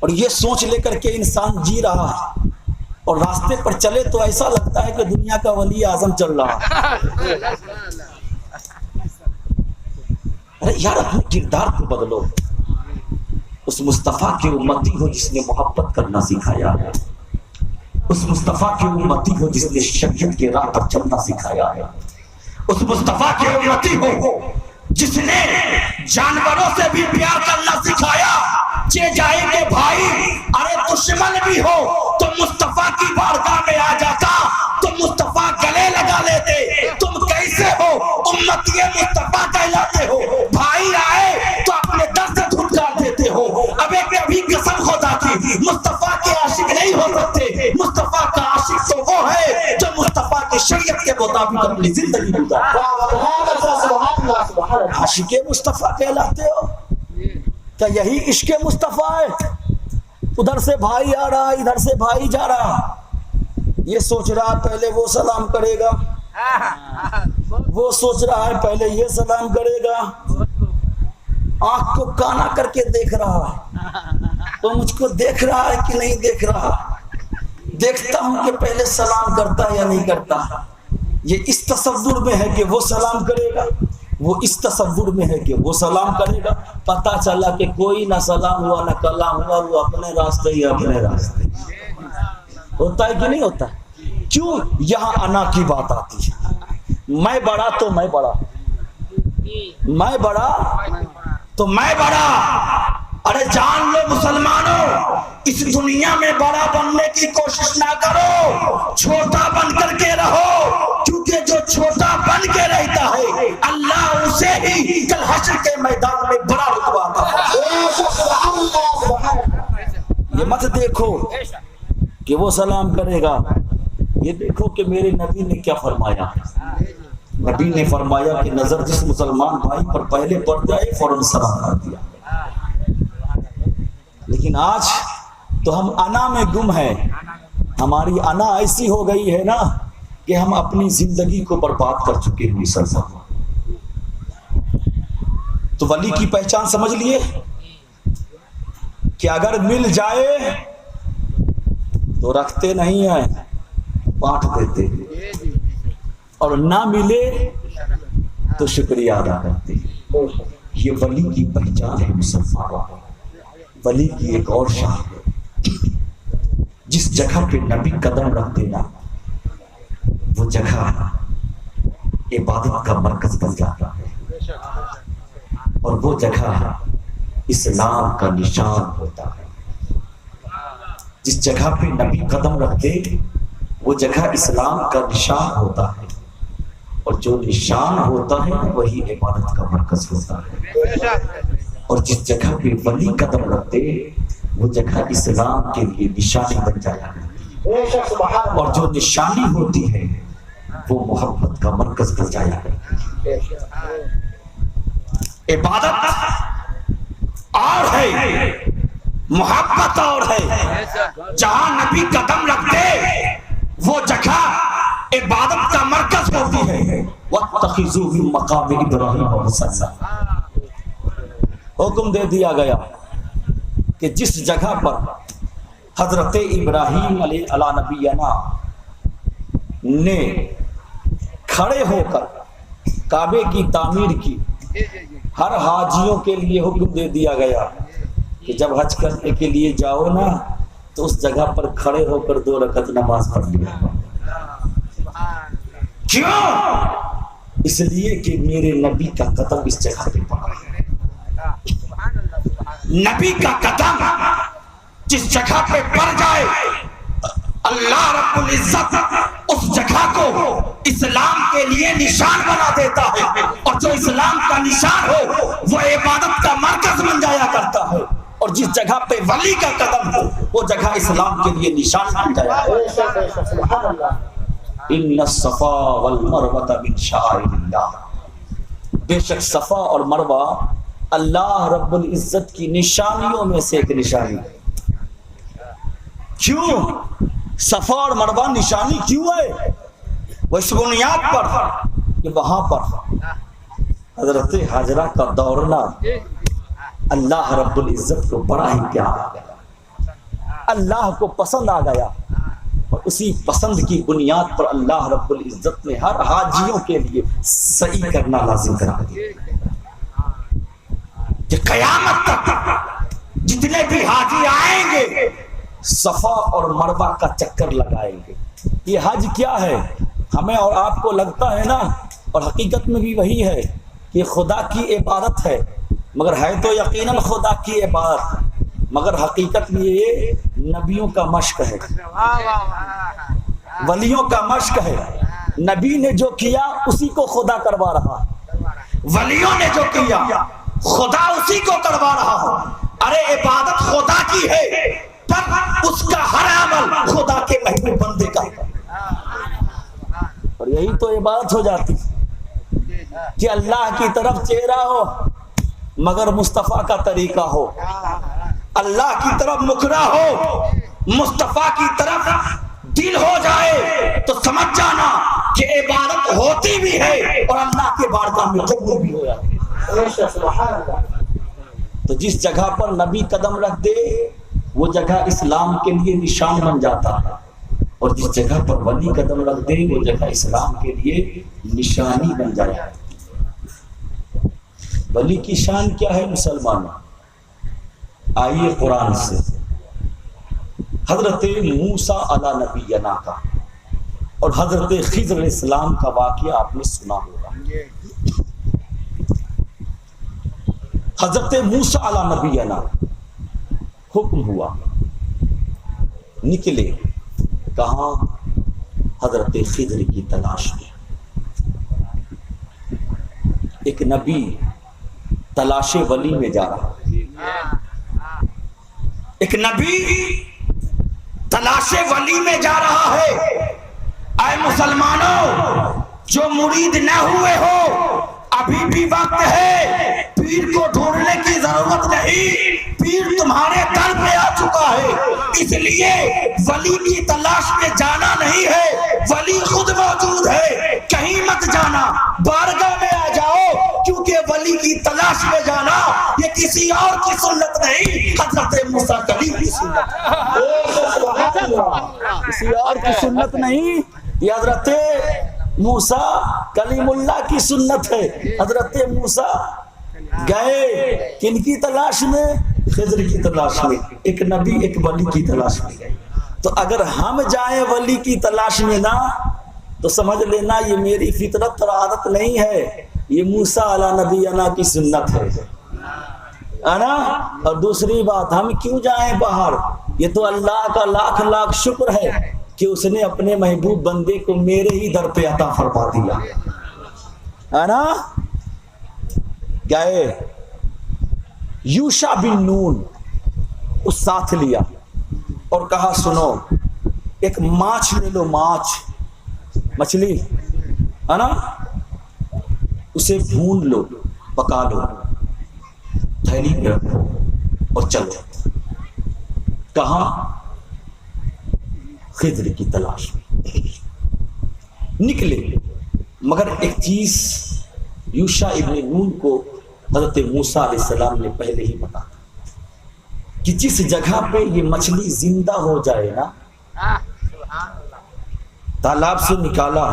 [SPEAKER 3] اور یہ سوچ لے کر کے انسان جی رہا ہے، اور راستے پر چلے تو ایسا لگتا ہے کہ دنیا کا ولی اعظم چل رہا ہے۔ ارے یار اپنے کردار کو بدلو، اس مصطفیٰ کے امتی ہو جس نے محبت کرنا سکھایا ہے، اس مصطفیٰ کے امتی ہو جس نے شریعت کے راہ پر چلنا سکھایا ہے، اس مصطفیٰ کے امتی ہو جس نے جانوروں سے بھی پیار کرنا سکھایا۔ چے جائے کہ بھائی ارے دشمن بھی ہو تو مصطفیٰ کی بارگاہ میں آ جاتا، تو مصطفیٰ گلے لگا لیتے۔ تم کیسے ہو؟ امتی مصطفیٰ کہلاتے ہو۔ بھائی آئے تو اپنے در سے دھتکار دیتے ہو۔ اب ایک کبھی قسم خدا کی مصطفیٰ کے عاشق نہیں ہو سکتے۔ مصطفیٰ کا عاشق تو وہ ہے جو مصطفیٰ کی شریعت کے مطابق اپنی زندگی گزارتا ہے۔ عاشق مصطفیٰ کہلاتے ہو، کیا یہی عشق مصطفیٰ ہے؟ ادھر سے بھائی آ رہا، ادھر سے بھائی جا رہا، یہ سوچ رہا پہلے وہ سلام کرے گا، وہ سوچ رہا ہے پہلے یہ سلام کرے گا، آنکھ کو کانا کر کے دیکھ رہا ہے، تو مجھ کو دیکھ رہا ہے کہ نہیں دیکھ رہا، دیکھتا ہوں کہ پہلے سلام کرتا ہے یا نہیں کرتا۔ یہ اس تصور میں ہے کہ وہ سلام کرے گا، وہ اس تصور میں ہے کہ وہ سلام کرے گا۔ پتہ چلا کہ کوئی نہ سلام ہوا نہ کلام ہوا، وہ اپنے راستے ہی اپنے راستے۔ ہوتا ہے کہ نہیں ہوتا؟ کیوں؟ یہاں انا کی بات آتی ہے، میں بڑا تو میں بڑا، میں بڑا تو میں بڑا۔ ارے جان لو مسلمانوں، اس دنیا میں بڑا بننے کی کوشش نہ کرو، چھوٹا بن کر کے رہو، کیونکہ جو چھوٹا بن کے رہتا ہے اللہ اسے ہی کل حشر کے میدان میں بڑا رتبہ عطا فرمائے۔ یہ مت دیکھو کہ وہ سلام کرے گا، یہ دیکھو کہ میرے نبی نے کیا فرمایا۔ نبی نے فرمایا کہ نظر جس مسلمان بھائی پر پہلے پڑ جائے فوراً سلام کر دیا۔ لیکن آج تو ہم انا میں گم ہیں، ہماری انا ایسی ہو گئی ہے نا کہ ہم اپنی زندگی کو برباد کر چکے ہیں۔ مسلمان تو ولی کی پہچان سمجھ لیے کہ اگر مل جائے تو رکھتے نہیں ہیں، بانٹ دیتے، اور نہ ملے تو شکریہ ادا کرتے۔ یہ ولی کی پہچان ہے مسلمان۔ ولی کی ایک اور شان ہے، جس جگہ پہ نبی قدم رکھتے نا وہ جگہ عبادت کا مرکز بن جاتا ہے، اور وہ جگہ اسلام کا نشان ہوتا ہے۔ جس جگہ پہ نبی قدم رکھتے وہ جگہ اسلام کا نشان ہوتا ہے، اور جو نشان ہوتا ہے وہی عبادت کا مرکز ہوتا ہے۔ اور جس جگہ پہ ولی قدم رکھتے وہ جگہ اسلام کے لیے نشانی بن جایا کرتی، اور جو نشانی ہوتی ہے وہ محبت کا مرکز بن جایا کرتی۔ عبادت اور ہے، محبت اور ہے۔ جہاں نبی قدم رکھتے وہ جگہ عبادت کا مرکز ہوتی ہے۔ وَاتَّخِذُوا مِن مَّقَامِ إِبْرَاهِيمَ مُصَلًّى، حکم دے دیا گیا کہ جس جگہ پر حضرت ابراہیم علیہ نبینا نے کھڑے ہو کر کعبے کی تعمیر کی، ہر حاجیوں کے لیے حکم دے دیا گیا کہ جب حج کرنے کے لیے جاؤ نا تو اس جگہ پر کھڑے ہو کر 2 رکعت نماز پڑھ لیا۔ کیوں؟ اس لیے کہ میرے نبی کا قدم اس جگہ پہ پڑا ہے۔ نبی کا قدم جس جگہ پہ پڑ جائے اللہ رب العزت اس جگہ کو اسلام کے لیے نشان بنا دیتا ہے، اور جو اسلام کا نشان ہو وہ عبادت کا مرکز بن جایا کرتا ہے۔ اور جس جگہ پہ ولی کا قدم ہو وہ جگہ اسلام کے لیے نشان بن جائے.
[SPEAKER 2] سبحان اللہ.
[SPEAKER 3] ان الصفا والمروہ من شعائر اللہ، بے شک صفا اور مروہ اللہ رب العزت کی نشانیوں میں سے ایک نشانی. کیوں صفا اور مروہ نشانی کیوں ہے؟ وہ اس بنیاد پر کہ وہاں پر حضرت حاجرہ کا دوڑنا اللہ رب العزت کو بڑا ہی پیارا گیا، اللہ کو پسند آ گیا، اور اسی پسند کی بنیاد پر اللہ رب العزت نے ہر حاجیوں کے لیے صحیح کرنا لازم کرا دیا کہ قیامت تک جتنے بھی حاجی آئیں گے صفا اور مروہ کا چکر لگائیں گے. یہ حج کیا ہے؟ ہمیں اور آپ کو لگتا ہے نا، اور حقیقت میں بھی وہی ہے کہ خدا کی عبادت ہے، مگر ہے تو یقیناً خدا کی عبادت، مگر حقیقت میں یہ نبیوں کا مشق ہے، ولیوں کا مشق ہے. نبی نے جو کیا اسی کو خدا کروا رہا، ولیوں نے جو کیا خدا اسی کو کروا رہا ہو. ارے عبادت خدا کی ہے پر اس کا ہر عمل خدا کے محبوب بندے کا، اور یہی تو عبادت ہو جاتی کہ اللہ کی طرف چہرہ ہو مگر مصطفیٰ کا طریقہ ہو، اللہ کی طرف مکرا ہو مصطفیٰ کی طرف دل ہو جائے تو سمجھ جانا کہ عبادت ہوتی بھی ہے اور اللہ کے بارگاہ میں قبول بھی ہو جاتی.
[SPEAKER 2] سبحان اللہ.
[SPEAKER 3] تو جس جگہ پر نبی قدم رکھ دے وہ جگہ اسلام کے لیے نشان بن جاتا ہے، اور جس جگہ پر ولی قدم رکھ دے وہ جگہ اسلام کے لیے نشانی بن جائے. ولی کی شان کیا ہے مسلمان؟ آئیے قرآن سے حضرت موسیٰ علی نبینا کا اور حضرت خضر علیہ السلام کا واقعہ آپ نے سنا ہوگا. حضرت موسیٰ علی نبینا حکم ہوا، نکلے کہاں؟ حضرت خضر کی تلاش میں. ایک نبی تلاش ولی میں جا رہا، ایک نبی تلاش ولی میں جا رہا ہے. اے مسلمانوں جو مرید نہ ہوئے ہو ابھی بھی وقت ہے، پیر کو ڈھونڈنے کی ضرورت نہیں، پیر تمہارے در پہ آ چکا ہے. اس لیے ولی کی تلاش میں جانا نہیں ہے، ولی خود موجود ہے. کہیں مت جانا، بارگاہ میں آ جاؤ، کیونکہ ولی کی تلاش میں جانا یہ کسی اور کی سنت نہیں، حضرت موسیٰ کلیم کی سنت ہے. کسی اور کی سنت نہیں، یہ حضرت موسیٰ کلیم اللہ کی سنت ہے. حضرت موسیٰ گئے کن کی تلاش میں؟ خضر کی تلاش میں. ایک نبی ایک ولی کی تلاش میں گئے. تو اگر ہم جائیں ولی کی تلاش میں نا تو سمجھ لینا یہ میری فطرت اور عادت نہیں ہے، یہ موسیٰ علی نبینا کی سنت ہے نا. اور دوسری بات، ہم کیوں جائیں باہر؟ یہ تو اللہ کا لاکھ لاکھ شکر ہے کہ اس نے اپنے محبوب بندے کو میرے ہی در پہ عطا فرما دیا ہے نا. گئے یوشع بن نون اس ساتھ لیا اور کہا سنو ایک ماچھ لے لو، مچھلی ہے نا، اسے بھون لو، پکا لو، تھیلی میں رکھو اور چلو. کہاں؟ خضر کی تلاش میں نکلے. مگر ایک چیز یوشع ابن نون کو حضرت موسیٰ علیہ السلام نے پہلے ہی بتا کہ جس جگہ پہ یہ مچھلی زندہ ہو جائے نا، تالاب سے نکالا،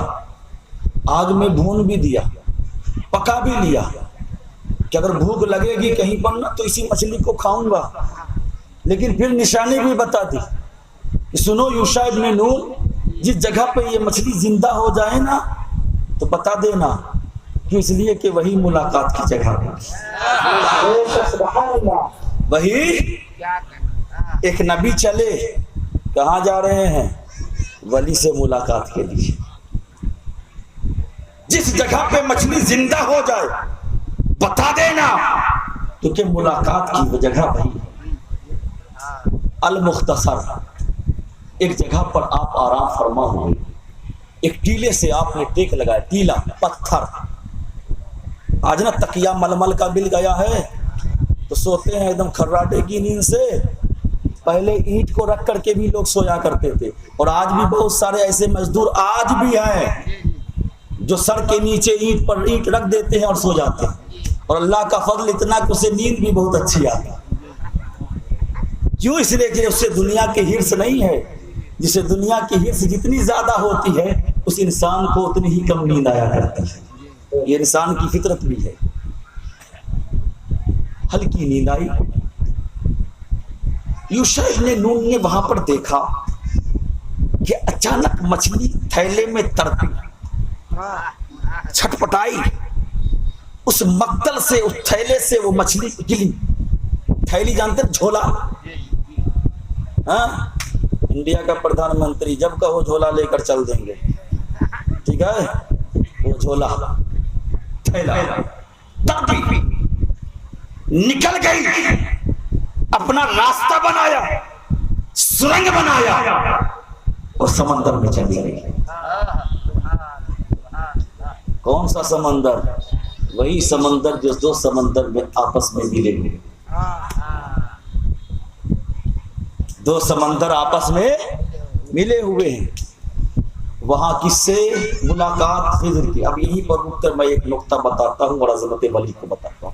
[SPEAKER 3] آگ میں بھون بھی دیا، پکا بھی لیا کہ اگر بھوک لگے گی کہیں پر نا تو اسی مچھلی کو کھاؤں گا. لیکن پھر نشانی بھی بتا دی، سنو یوشع ابن نون جس جگہ پہ یہ مچھلی زندہ ہو جائے نا تو بتا دینا، کہ اس لیے کہ وہی ملاقات کی جگہ ہے. وہی ایک نبی چلے، کہاں جا رہے ہیں؟ ولی سے ملاقات کے لیے. جس جگہ پہ مچھلی زندہ ہو جائے بتا دینا، کیونکہ ملاقات کی وہ جگہ وہی. المختصر، ایک جگہ پر آپ آرام فرما ہوئے، ایک ٹیلے سے آپ نے ٹیک لگایا، ٹیلا پتھر، آج نا تکیہ ململ کا مل گیا ہے تو سوتے ہیں ایک دم کھراٹے کی نیند سے، پہلے اینٹ کو رکھ کر کے بھی لوگ سویا کرتے تھے، اور آج بھی بہت سارے ایسے مزدور آج بھی ہیں جو سر کے نیچے اینٹ پر اینٹ رکھ دیتے ہیں اور سو جاتے ہیں، اور اللہ کا فضل اتنا کہ اسے نیند بھی بہت اچھی آتی ہے۔ کیوں؟ اس لیے کہ اسے دنیا کی ہرس نہیں ہے، جسے دنیا کی ہرس جتنی زیادہ ہوتی ہے اس انسان کو اتنی ہی کم نیند آیا کرتی ہے، یہ انسان کی فطرت بھی ہے۔ ہلکی نیند آئی، یوشع ابن نون نے وہاں پر دیکھا کہ اچانک مچھلی تھیلے میں تڑپی، چھٹپٹائی، اس مقتل سے، اس تھیلے سے وہ مچھلی گلی۔ تھیلی جانتے ہیں؟ جھولا، ہاں، انڈیا کا پردھان منتری جب کہو جھولا لے کر چل دیں گے، ٹھیک ہے، وہ جھولا تھیلا تڑپی، نکل گئی، اپنا راستہ بنایا، سرنگ بنایا اور سمندر میں چلی گئی۔ کون سا سمندر؟ وہی سمندر جو دو سمندر میں آپس میں ملے ہوئے، دو سمندر آپس میں ملے ہوئے ہیں، وہاں کس سے ملاقات خضر کی۔ اب یہیں پر رک کر میں ایک نقطہ بتاتا ہوں اور عظمت ولی کو بتاتا ہوں۔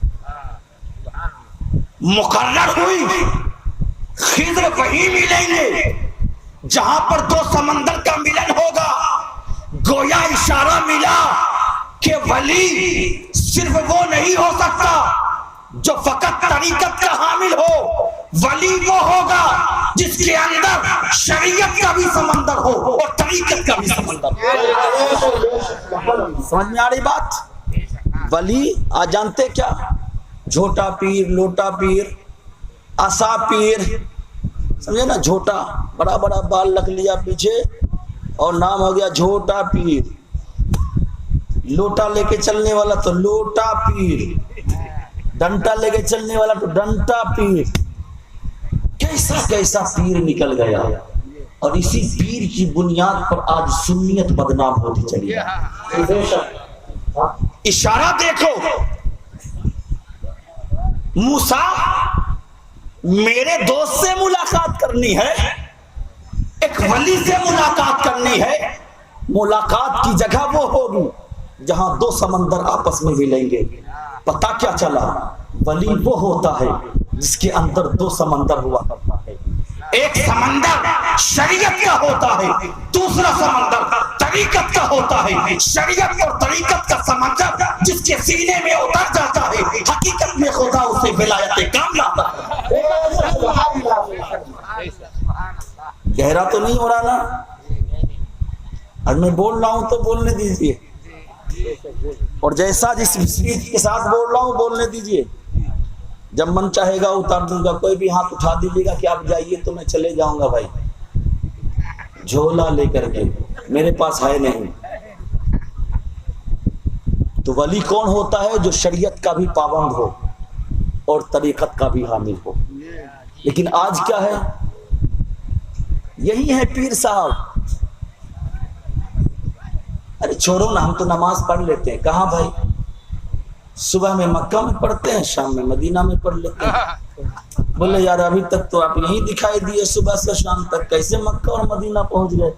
[SPEAKER 3] مقرر ہوئی خضر وہی ملیں گے جہاں پر دو سمندر کا ملن ہوگا۔ گویا اشارہ ملا کہ ولی صرف وہ نہیں ہو سکتا جو فقط طریقت کا حامل ہو، ولی وہ ہوگا جس کے اندر شریعت کا بھی سمندر ہو اور طریقت کا بھی سمندر ہو۔ سمجھ میں آ رہی بات؟ ولی آج جانتے کیا؟ جھوٹا پیر، لوٹا پیر، عصا پیر، سمجھے نا؟ جھوٹا، بڑا بڑا بال رکھ لیا پیچھے اور نام ہو گیا جھوٹا پیر۔ لوٹا لے کے چلنے والا تو لوٹا پیر، ڈنٹا لے کے چلنے والا تو ڈنٹا پیر۔ کیسا کیسا پیر نکل گیا، اور اسی پیر کی بنیاد پر آج سنیت بدنام ہوتی چلی ہے۔ اشارہ دیکھو، موسیٰ میرے دوست سے ملاقات کرنی ہے، ایک ولی سے ملاقات کرنی ہے، ملاقات کی جگہ وہ ہوگی جہاں دو سمندر آپس میں ملیں گے۔ پتہ کیا چلا؟ ولی وہ ہوتا ہے جس کے اندر دو سمندر ہوا کرتا ہے، ایک سمندر شریعت کا ہوتا ہے، دوسرا سمندر طریقت کا ہوتا ہے۔ شریعت اور طریقت کا سمندر جس کے سینے میں اتر جاتا ہے، حقیقت میں خدا اسے ولایت کاملہ عطا کرتا ہے۔ گہرا تو نہیں ہو رہا نا؟ اور میں بول رہا ہوں تو بولنے دیجئے، اور جیسا جس اسپیڈ کے ساتھ بول رہا ہوں بولنے دیجئے، جب من چاہے گا اتار دوں گا۔ کوئی بھی ہاتھ اٹھا دیجیے گا کہ آپ جائیے تو میں چلے جاؤں گا بھائی، جھولا لے کر کے، میرے پاس ہے نہیں۔ تو ولی کون ہوتا ہے؟ جو شریعت کا بھی پابند ہو اور طریقت کا بھی حامل ہو۔ لیکن آج کیا ہے؟ یہی ہے پیر صاحب، ارے چھوڑو نا، ہم تو نماز پڑھ لیتے ہیں۔ کہاں بھائی؟ صبح میں مکہ میں پڑھتے ہیں، شام میں مدینہ میں پڑھ لیتے ہیں۔ بولے یار ابھی تک تو آپ یہیں دکھائی دیے صبح سے شام تک، کیسے مکہ اور مدینہ پہنچ گئے؟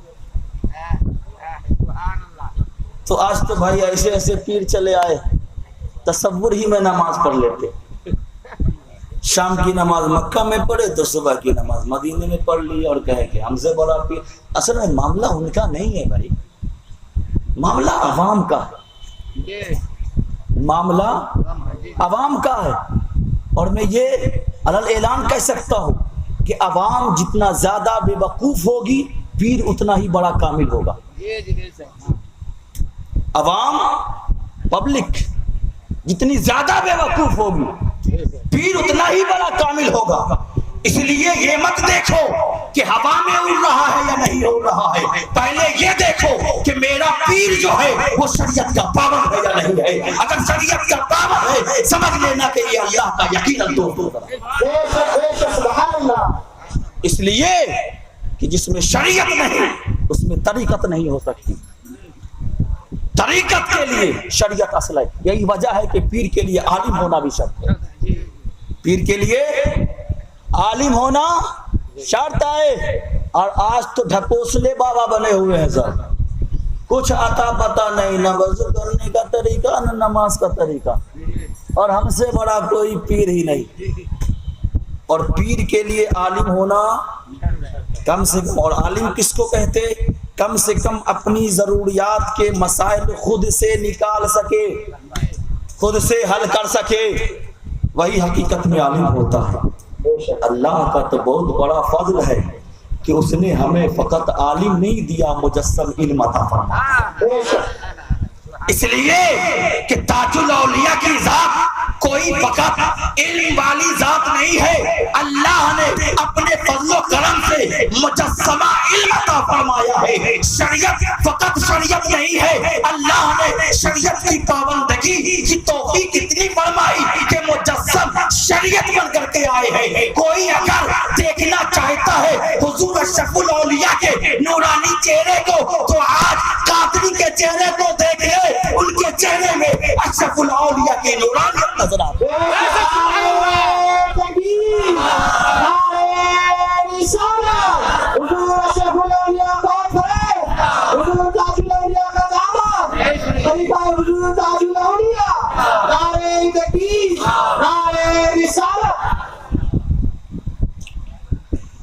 [SPEAKER 3] تو آج تو بھائی ایسے ایسے پیر چلے آئے، تصور ہی میں نماز پڑھ لیتے، شام کی نماز مکہ میں پڑھے تو صبح کی نماز مدینے میں پڑھ لی، اور کہے کہ ہم سے بڑا پیر۔ اصل میں معاملہ ان کا نہیں ہے بھائی، معاملہ عوام کا ہے، معاملہ عوام کا ہے۔ اور میں یہ علل اعلان کہہ سکتا ہوں کہ عوام جتنا زیادہ بے وقوف ہوگی، پیر اتنا ہی بڑا کامل ہوگا۔ عوام، پبلک جتنی زیادہ بے وقوف ہوگی، پیر اتنا ہی بڑا کامل ہوگا۔ اس لیے یہ مت دیکھو کہ ہوا میں اڑ رہا ہے یا نہیں اڑ رہا ہے، پہلے یہ دیکھو کہ میرا پیر جو ہے وہ شریعت کا پابند ہے یا نہیں ہے۔ اگر شریعت کا پابند ہے سمجھ لینا کہ یہ اللہ کا یقیناً دوست ہوگا۔ اس لیے کہ جس میں شریعت نہیں اس میں طریقت نہیں ہو سکتی. طریقت کے لیے شریعت اصل ہے. یہی وجہ ہے کہ پیر کے لیے عالم ہونا بھی شرط ہے. پیر کے لیے عالم ہونا شرط ہے. اور آج تو ڈھکوسلے بابا بنے ہوئے ہیں سر. کچھ آتا پتا نہیں، نہ وضو کرنے کا طریقہ نہ نماز کا طریقہ، اور ہم سے بڑا کوئی پیر ہی نہیں. اور پیر کے لیے عالم ہونا کم سے کم، اور عالم کس کو کہتے؟ کم سے کم اپنی ضروریات کے مسائل خود سے نکال سکے، خود سے حل کر سکے، وہی حقیقت میں عالم ہوتا ہے. اللہ کا تو بہت بڑا فضل ہے کہ اس نے ہمیں فقط عالم نہیں دیا، مجسم علم عطا فرمایا. اس لیے کہ تاج الاولیاء کی ذات کوئی فقط علم والی ذات نہیں ہے. اللہ نے اپنے فضل و کرم سے مجسمہ علم عطا فرمایا ہے. شریعت فقط شریعت نہیں ہے، اللہ نے شریعت کی پابندگی کی توفیق اتنی فرمائی کہ مجسم شریعت بن کر کے آئے ہیں. کوئی اگر دیکھنا چاہتا ہے حضور اشرف الاولیاء کے نورانی چہرے کو تو آج قادری کے چہرے کو دیکھ لے، ان کے چہرے میں اشرف الاولیاء کی نورانیت نظر آتی ہے.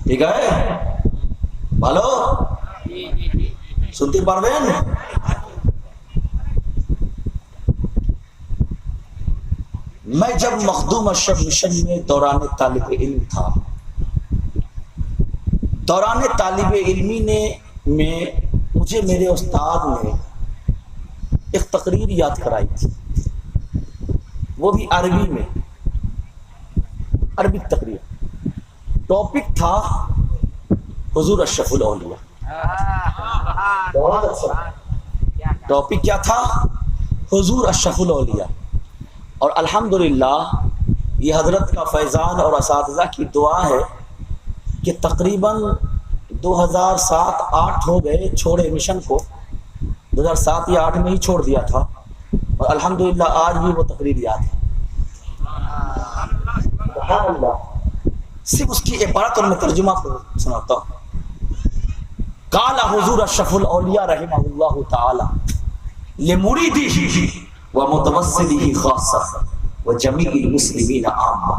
[SPEAKER 3] ٹھیک ہے بھالو سنتی پاروین. میں جب مخدوم اشرف مشن میں دوران طالب علم تھا، دوران طالب علمی میں مجھے میرے استاد نے ایک تقریر یاد کرائی تھی، وہ بھی عربی میں، عربی تقریر. ٹاپک تھا حضور اشرف الاولیاء. ٹاپک کیا تھا؟ حضور اشرف الاولیاء. اور الحمدللہ یہ حضرت کا فیضان اور اساتذہ کی دعا ہے کہ تقریباً 2007-8 ہو گئے چھوڑے مشن کو. 2007 یا 8 میں ہی چھوڑ دیا تھا، اور الحمدللہ آج بھی وہ تقریر یاد ہے. صرف اس کی عبارت اور میں ترجمہ سناتا ہوں. قال حضور اشرف الاولیاء رحمہ اللہ تعالی لمریدہ ومتوسلہ خاصہ وجمیع المسلمین عامہ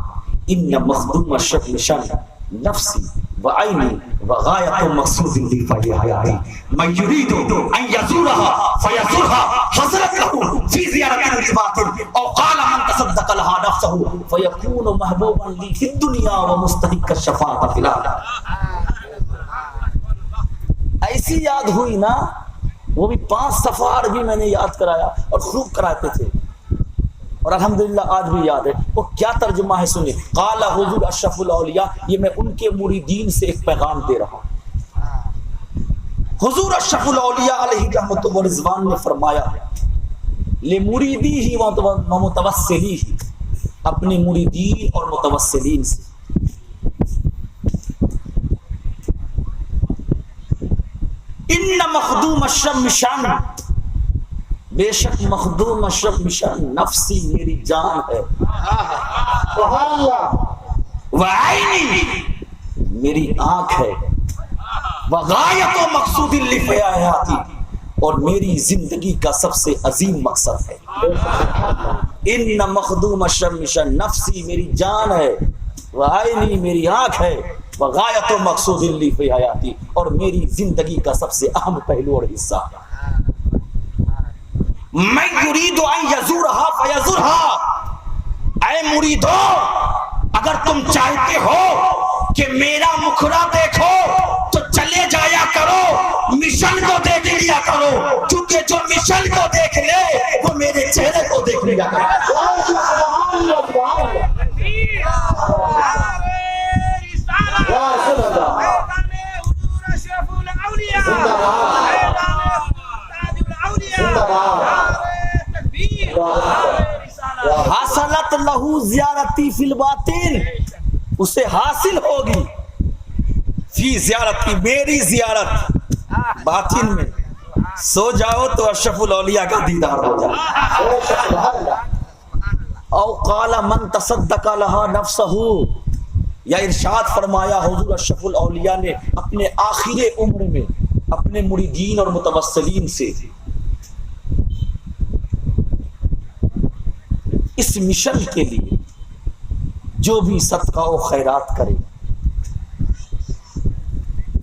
[SPEAKER 3] ان مخدوم اشرف مشن نفسی وعینی وغایت مقصود لی فی حیاتی من یرید ان یزورها فیزورها حضرت له فی زیارت الرباط او قال من تصدق لها نفسه فیکون محبوبا لی فی الدنیا ومستحق الشفاعة فی الآخرہ. ایسی یاد ہوئی نا، وہ بھی 5 صفحہ عربی میں نے یاد کرایا اور خوب کراتے تھے، اور الحمدللہ آج بھی یاد ہے. وہ کیا ترجمہ ہے سنیں. قال حضور اشرف الاولیاء، یہ میں ان کے مریدین سے ایک پیغام دے رہا ہوں. حضور اشرف الاولیاء علیہ رحمت و رضوان نے فرمایا لمریدیہ و متوسلیہ، اپنے مریدین اور متوسلین سے. ان مخدوم اشرف مشن، بے شک مخدوم اشرف مشن نفسی میری جان ہے، وعینی میری آنکھ ہے، وغایت و مقصود لفی حیاتی اور میری زندگی کا سب سے عظیم مقصد ہے. ان مخدوم اشرف مشن نفسی میری جان ہے، وعینی میری آنکھ ہے، وغایت و مقصود لی فی حیاتی اور میری زندگی کا سب سے اہم پہلو اور حصہ. میں یرید ان یزورہا فیزورہا، اے مریدو اگر تم چاہتے ہو کہ میرا مکھڑا دیکھو تو چلے جایا کرو، مشن کو دیکھ لیا کرو، کیونکہ جو مشن کو دیکھ لے وہ میرے چہرے کو دیکھ لیا کرو. حاصلت لہو زیارتی فی الباطن، اسے حاصل ہوگی فی زیارت کی میری زیارت باطن میں سو جاؤ تو اشرف الاولیاء کا دیدار ہو جائے. او قال من تصدق لها نفسه، یا ارشاد فرمایا حضور اشرف الاولیاء نے اپنے آخر عمر میں اپنے مریدین اور متوسلین سے اس مشن کے لیے جو بھی صدقہ و خیرات کرے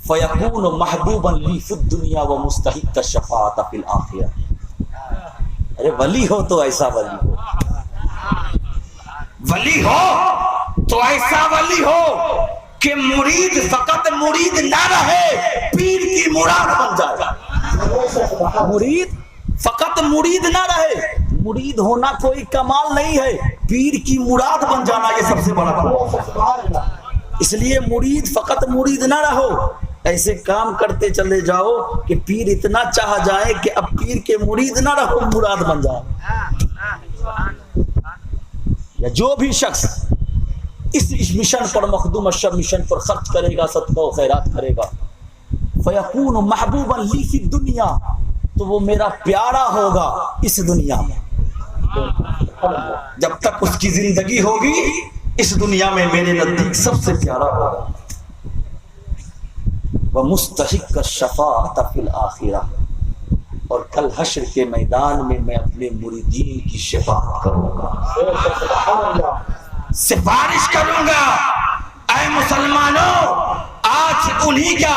[SPEAKER 3] فیکون محبوبا لی فی الدنیا و مستحق الشفاعۃ فی الآخرہ. ارے ولی ہو تو ایسا ولی ہو،
[SPEAKER 1] ولی ہو تو ایسا ولی ہو کہ مرید فقط مرید نہ رہے، پیر کی مراد بن جائے.
[SPEAKER 3] مرید فقط مرید نہ رہے، مرید ہونا کوئی کمال نہیں ہے، پیر کی مراد بن جانا یہ سب سے بڑا کمال. اس لیے مرید فقط مرید نہ رہو، ایسے کام کرتے چلے جاؤ کہ پیر اتنا چاہ جائے کہ اب پیر کے مرید نہ رہو، مراد بن جاؤ. یا جو بھی شخص اس مشن پر مخدوم اشرف مشن پر خرچ کرے گا، صدقہ و خیرات کرے گا، فیکون محبوبا لی فی الدنیا، تو وہ میرا پیارا ہوگا اس دنیا میں.
[SPEAKER 1] جب تک اس کی زندگی ہوگی اس دنیا میں میرے نزدیک سب سے پیارا ہوگا.
[SPEAKER 3] ومستحق الشفاعۃ فی الآخرہ، اور کل حشر کے میدان میں میں اپنے مریدین کی شفاعت کروں گا،
[SPEAKER 1] سفارش کروں گا. اے مسلمانوں، آج انہی کا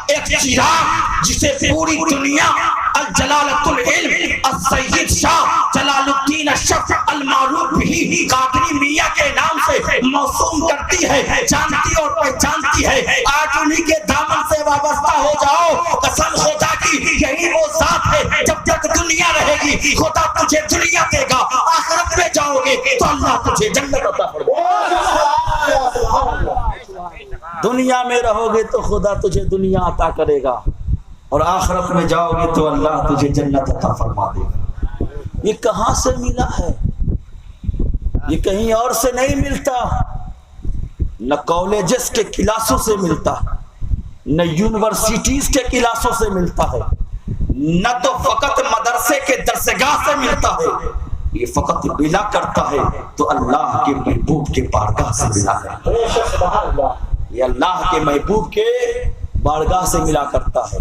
[SPEAKER 1] ایک چراغ جسے پوری دنیا الجلالۃ العلم السید شاہ جلال الدین اشرف المعروف بھی قادری میاں کے نام سے موسوم کرتی ہے، جانتی اور پہچانتی ہے. آج انہی کے دامن سے وابستہ ہو جاؤ. قسم خدا کی یہی وہ ذات ہے، جب تک دنیا رہے گی خدا تجھے دنیا دے گا، آخرت میں جاؤ گے تو اللہ تجھے جنت عطا فرمائے گا.
[SPEAKER 3] دنیا میں رہو گے تو خدا تجھے دنیا عطا کرے گا، اور آخرت میں جاؤ گے تو اللہ تجھے جنت عطا فرما دے گا. یہ کہاں سے ملا ہے؟ یہ کہیں اور سے نہیں ملتا، نہ کالجز کے کلاسوں سے ملتا، نہ یونیورسٹیز کے کلاسوں سے ملتا ہے، نہ تو فقط مدرسے کے درسگاہ سے ملتا ہے. یہ فقط ملا کرتا ہے تو اللہ کے محبوب کے بارگاہ سے ملا کرتا ہے. یہ اللہ کے محبوب کے بارگاہ سے ملا کرتا ہے.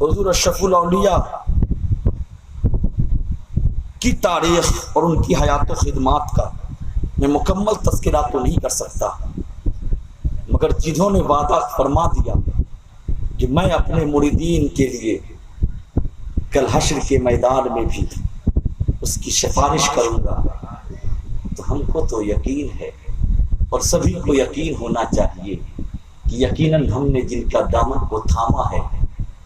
[SPEAKER 3] حضور اشرف الاولیاء کی تاریخ اور ان کی حیات و خدمات کا میں مکمل تذکرہ تو نہیں کر سکتا، مگر جنہوں نے وعدہ فرما دیا کہ میں اپنے مریدین کے لیے کل حشر کے میدان میں بھی اس کی سفارش کروں گا، تو ہم کو تو یقین ہے اور سبھی کو یقین ہونا چاہیے کہ یقیناً ہم نے جن کا دامن کو تھاما ہے،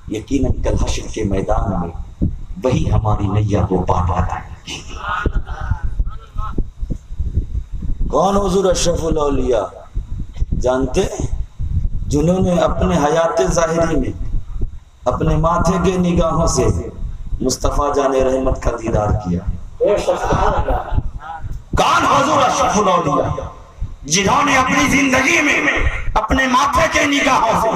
[SPEAKER 3] یقیناً کل حشر کے میدان میں وہی ہماری نیا کو پار لائے. کون حضور اشرف الاولیاء جانتے ہیں؟ جنہوں نے اپنے حیات ظاہری میں اپنے ماتھے کے نگاہوں سے مصطفیٰ جان رحمت کا دیدار کیا.
[SPEAKER 1] کون حضور اشرف الاولیاء جنہوں نے اپنی زندگی میں اپنے ماتھے کے نگاہوں سے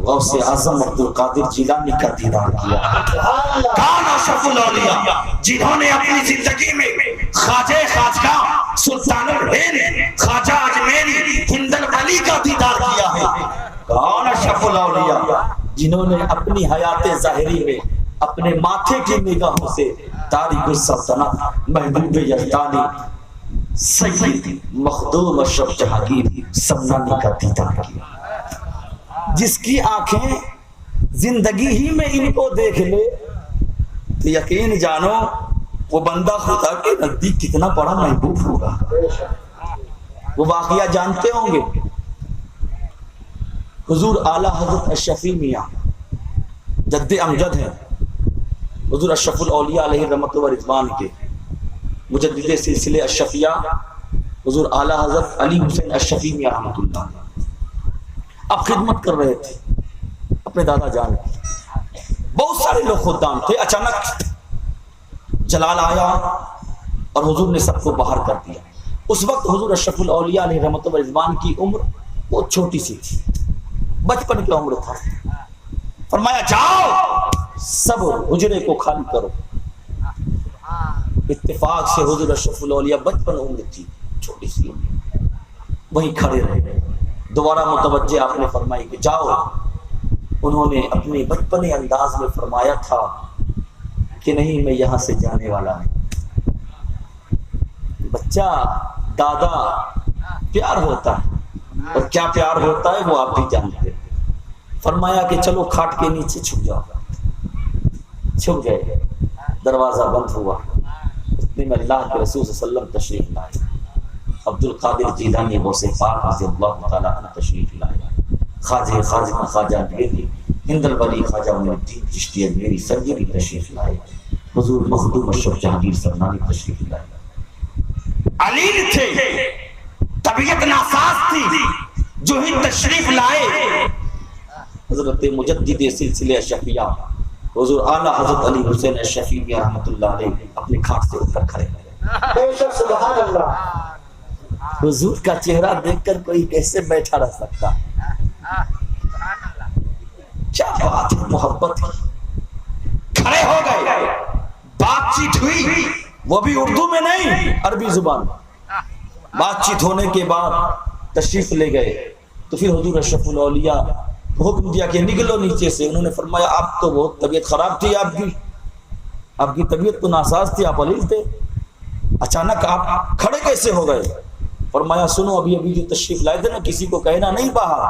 [SPEAKER 3] غوث اعظم عبد القادر جیلانی کا دیدار کیا.
[SPEAKER 1] کون اشرف الاولیاء جنہوں نے اپنی زندگی میں خواجہ خواجگاہ سلطان الہند خواجہ اجمیری ہند الولی کا دیدار کیا ہے.
[SPEAKER 3] کون اشرف الاولیاء جنہوں نے اپنی حیات ظاہری میں اپنے ماتھے کی نگاہوں سے تاریخ السلطنت محبوب یزدانی سید مخدوم اشرف جہانگیر سمنانی کا دیدار کیا. جس کی آنکھیں زندگی ہی میں ان کو دیکھ لے تو یقین جانو وہ بندہ خدا کے نزدیک کتنا بڑا محبوب ہوگا. وہ واقعہ جانتے ہوں گے، حضور اعلیٰ حضرت اشرفی میاں جد امجد ہیں، حضور اشرف الاولیاء علیہ رحمت و رضوان کے مجدد سلسلے اشرفیہ حضور اعلیٰ حضرت علی حسین اشرفی میاں رحمت اللہ اب خدمت کر رہے تھے اپنے دادا جان کی. بہت سارے لوگ خدام تھے. اچانک جلال آیا اور حضور نے سب کو باہر کر دیا. اس وقت حضور اشرف الاولیاء علیہ رحمت و رضوان کی عمر بہت چھوٹی سی تھی، بچپن کی عمر تھا. فرمایا جاؤ سب حجرے کو خالی کرو. اتفاق سے حضور اشرف الاولیاء بچپن عمر تھی چھوٹی سی عمر, وہیں کھڑے رہے. دوبارہ متوجہ آپ نے فرمائی کہ جاؤ. انہوں نے اپنے بچپنے انداز میں فرمایا تھا کہ نہیں میں یہاں سے جانے والا ہوں. بچہ دادا پیار ہوتا ہے, اور کیا پیار ہوتا ہے وہ آپ بھی جانتے ہیں. فرمایا کہ چلو کھاٹ کے نیچے چھپ جاؤ. چھپ گئے, دروازہ بند ہوا. اتنے میں اللہ کے رسول صلی اللہ علیہ وسلم تشریف لائے. عبد القادر جیلانی غوث پاک رضی اللہ تعالیٰ عنہ تشریف لائے. خواجہ اجمیری ہند الولی خواجہ معین الدین چشتی اجمیری سرجری تشریف لائے. حضور مخدوم اشرف جہانگیر سرنانی تشریف لائے.
[SPEAKER 1] علیل تھے, طبیعت ناساز تھی, جو ہی تشریف لائے
[SPEAKER 3] حضرت مجدد سلسلہ شفیع حضور اعلیٰ حضرت علی حسین الشفیع رحمۃ اللہ علیہ اپنے کھاٹ سے اٹھ کر کھڑے ہیں.
[SPEAKER 2] بے شک سبحان اللہ.
[SPEAKER 3] حضور کا چہرہ دیکھ کر کوئی کیسے بیٹھا رہ سکتا؟ کیا بات ہے محبت کی.
[SPEAKER 1] کھڑے ہو گئے, بات چیت ہوئی,
[SPEAKER 3] وہ بھی اردو میں نہیں عربی زبان. بات چیت ہونے کے بعد تشریف لے گئے تو پھر حضور اشرف الاولیاء حکم دیا کہ نکلو نیچے سے. انہوں نے فرمایا آپ تو بہت طبیعت خراب تھی, آپ کی طبیعت تو ناساز تھی, آپ علیل تھے, اچانک آپ کھڑے کیسے ہو گئے؟ فرمایا سنو ابھی جو تشریف لائے تھے نا کسی کو کہنا نہیں باہر.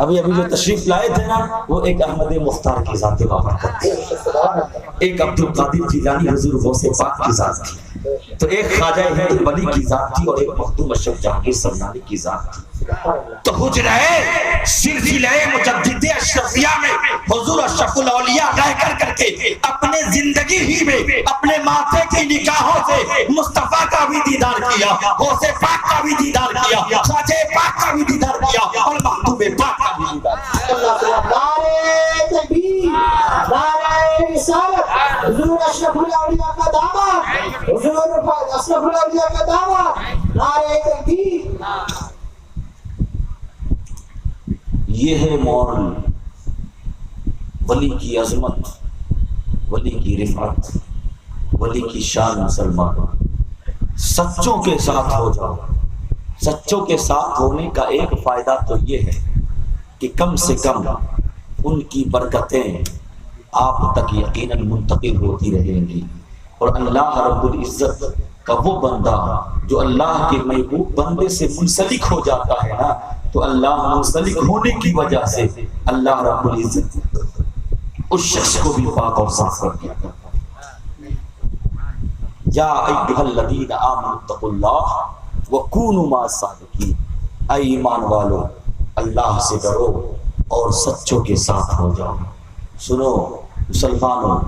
[SPEAKER 3] ابھی جو تشریف لائے تھے نا وہ ایک احمد مختار کی ذات بابرکت تھی, ایک عبد القادر جیلانی حضور غوث پاک کی ذات تھی, تو ایک خواجہ ہند الولی کی ذات تھی, اور ایک مخدوم اشرف جہانگیر سرنانی کی ذات تھی.
[SPEAKER 1] تو حجرہ سلسلہ مجدد اشرفیہ میں حضور اشرف الاولیاء رہ کر کے اپنے زندگی ہی میں اپنے ماتھے کی نگاہوں سے مصطفیٰ کا بھی دیدار کیا, غوث پاک کا بھی دیدار کیا, خواجہ پاک کا بھی دیدار کیا, اور محبوب پاک کا بھی دیدار کیا.
[SPEAKER 2] نعرہ تکبیر, نعرہ رسالت, حضور اشرف الاولیاء کا داماد, حضور اشرف الاولیاء کا داماد, نعرہ تکبیر.
[SPEAKER 3] یہ ہے مورل ولی کی عظمت, ولی کی رفعت, ولی کی شان. مسلمان سچوں کے ساتھ ہو جاؤ. سچوں کے ساتھ ہونے کا ایک فائدہ تو یہ ہے کہ کم سے کم ان کی برکتیں آپ تک یقیناً منتقل ہوتی رہیں گی. اور اللہ رب العزت کا وہ بندہ جو اللہ کے محبوب بندے سے منسلک ہو جاتا ہے نا, تو اللہ منسلک ہونے کی وجہ سے اللہ رب العزت اس شخص کو بھی پاک اور صاف کر دیا. یا ایھا الذین آمنوا اتقوا اللہ وکونوا مع الصادقین, اے ایمان والو اللہ سے ڈرو اور سچوں کے ساتھ ہو جاؤ. سنو مسلمانوں,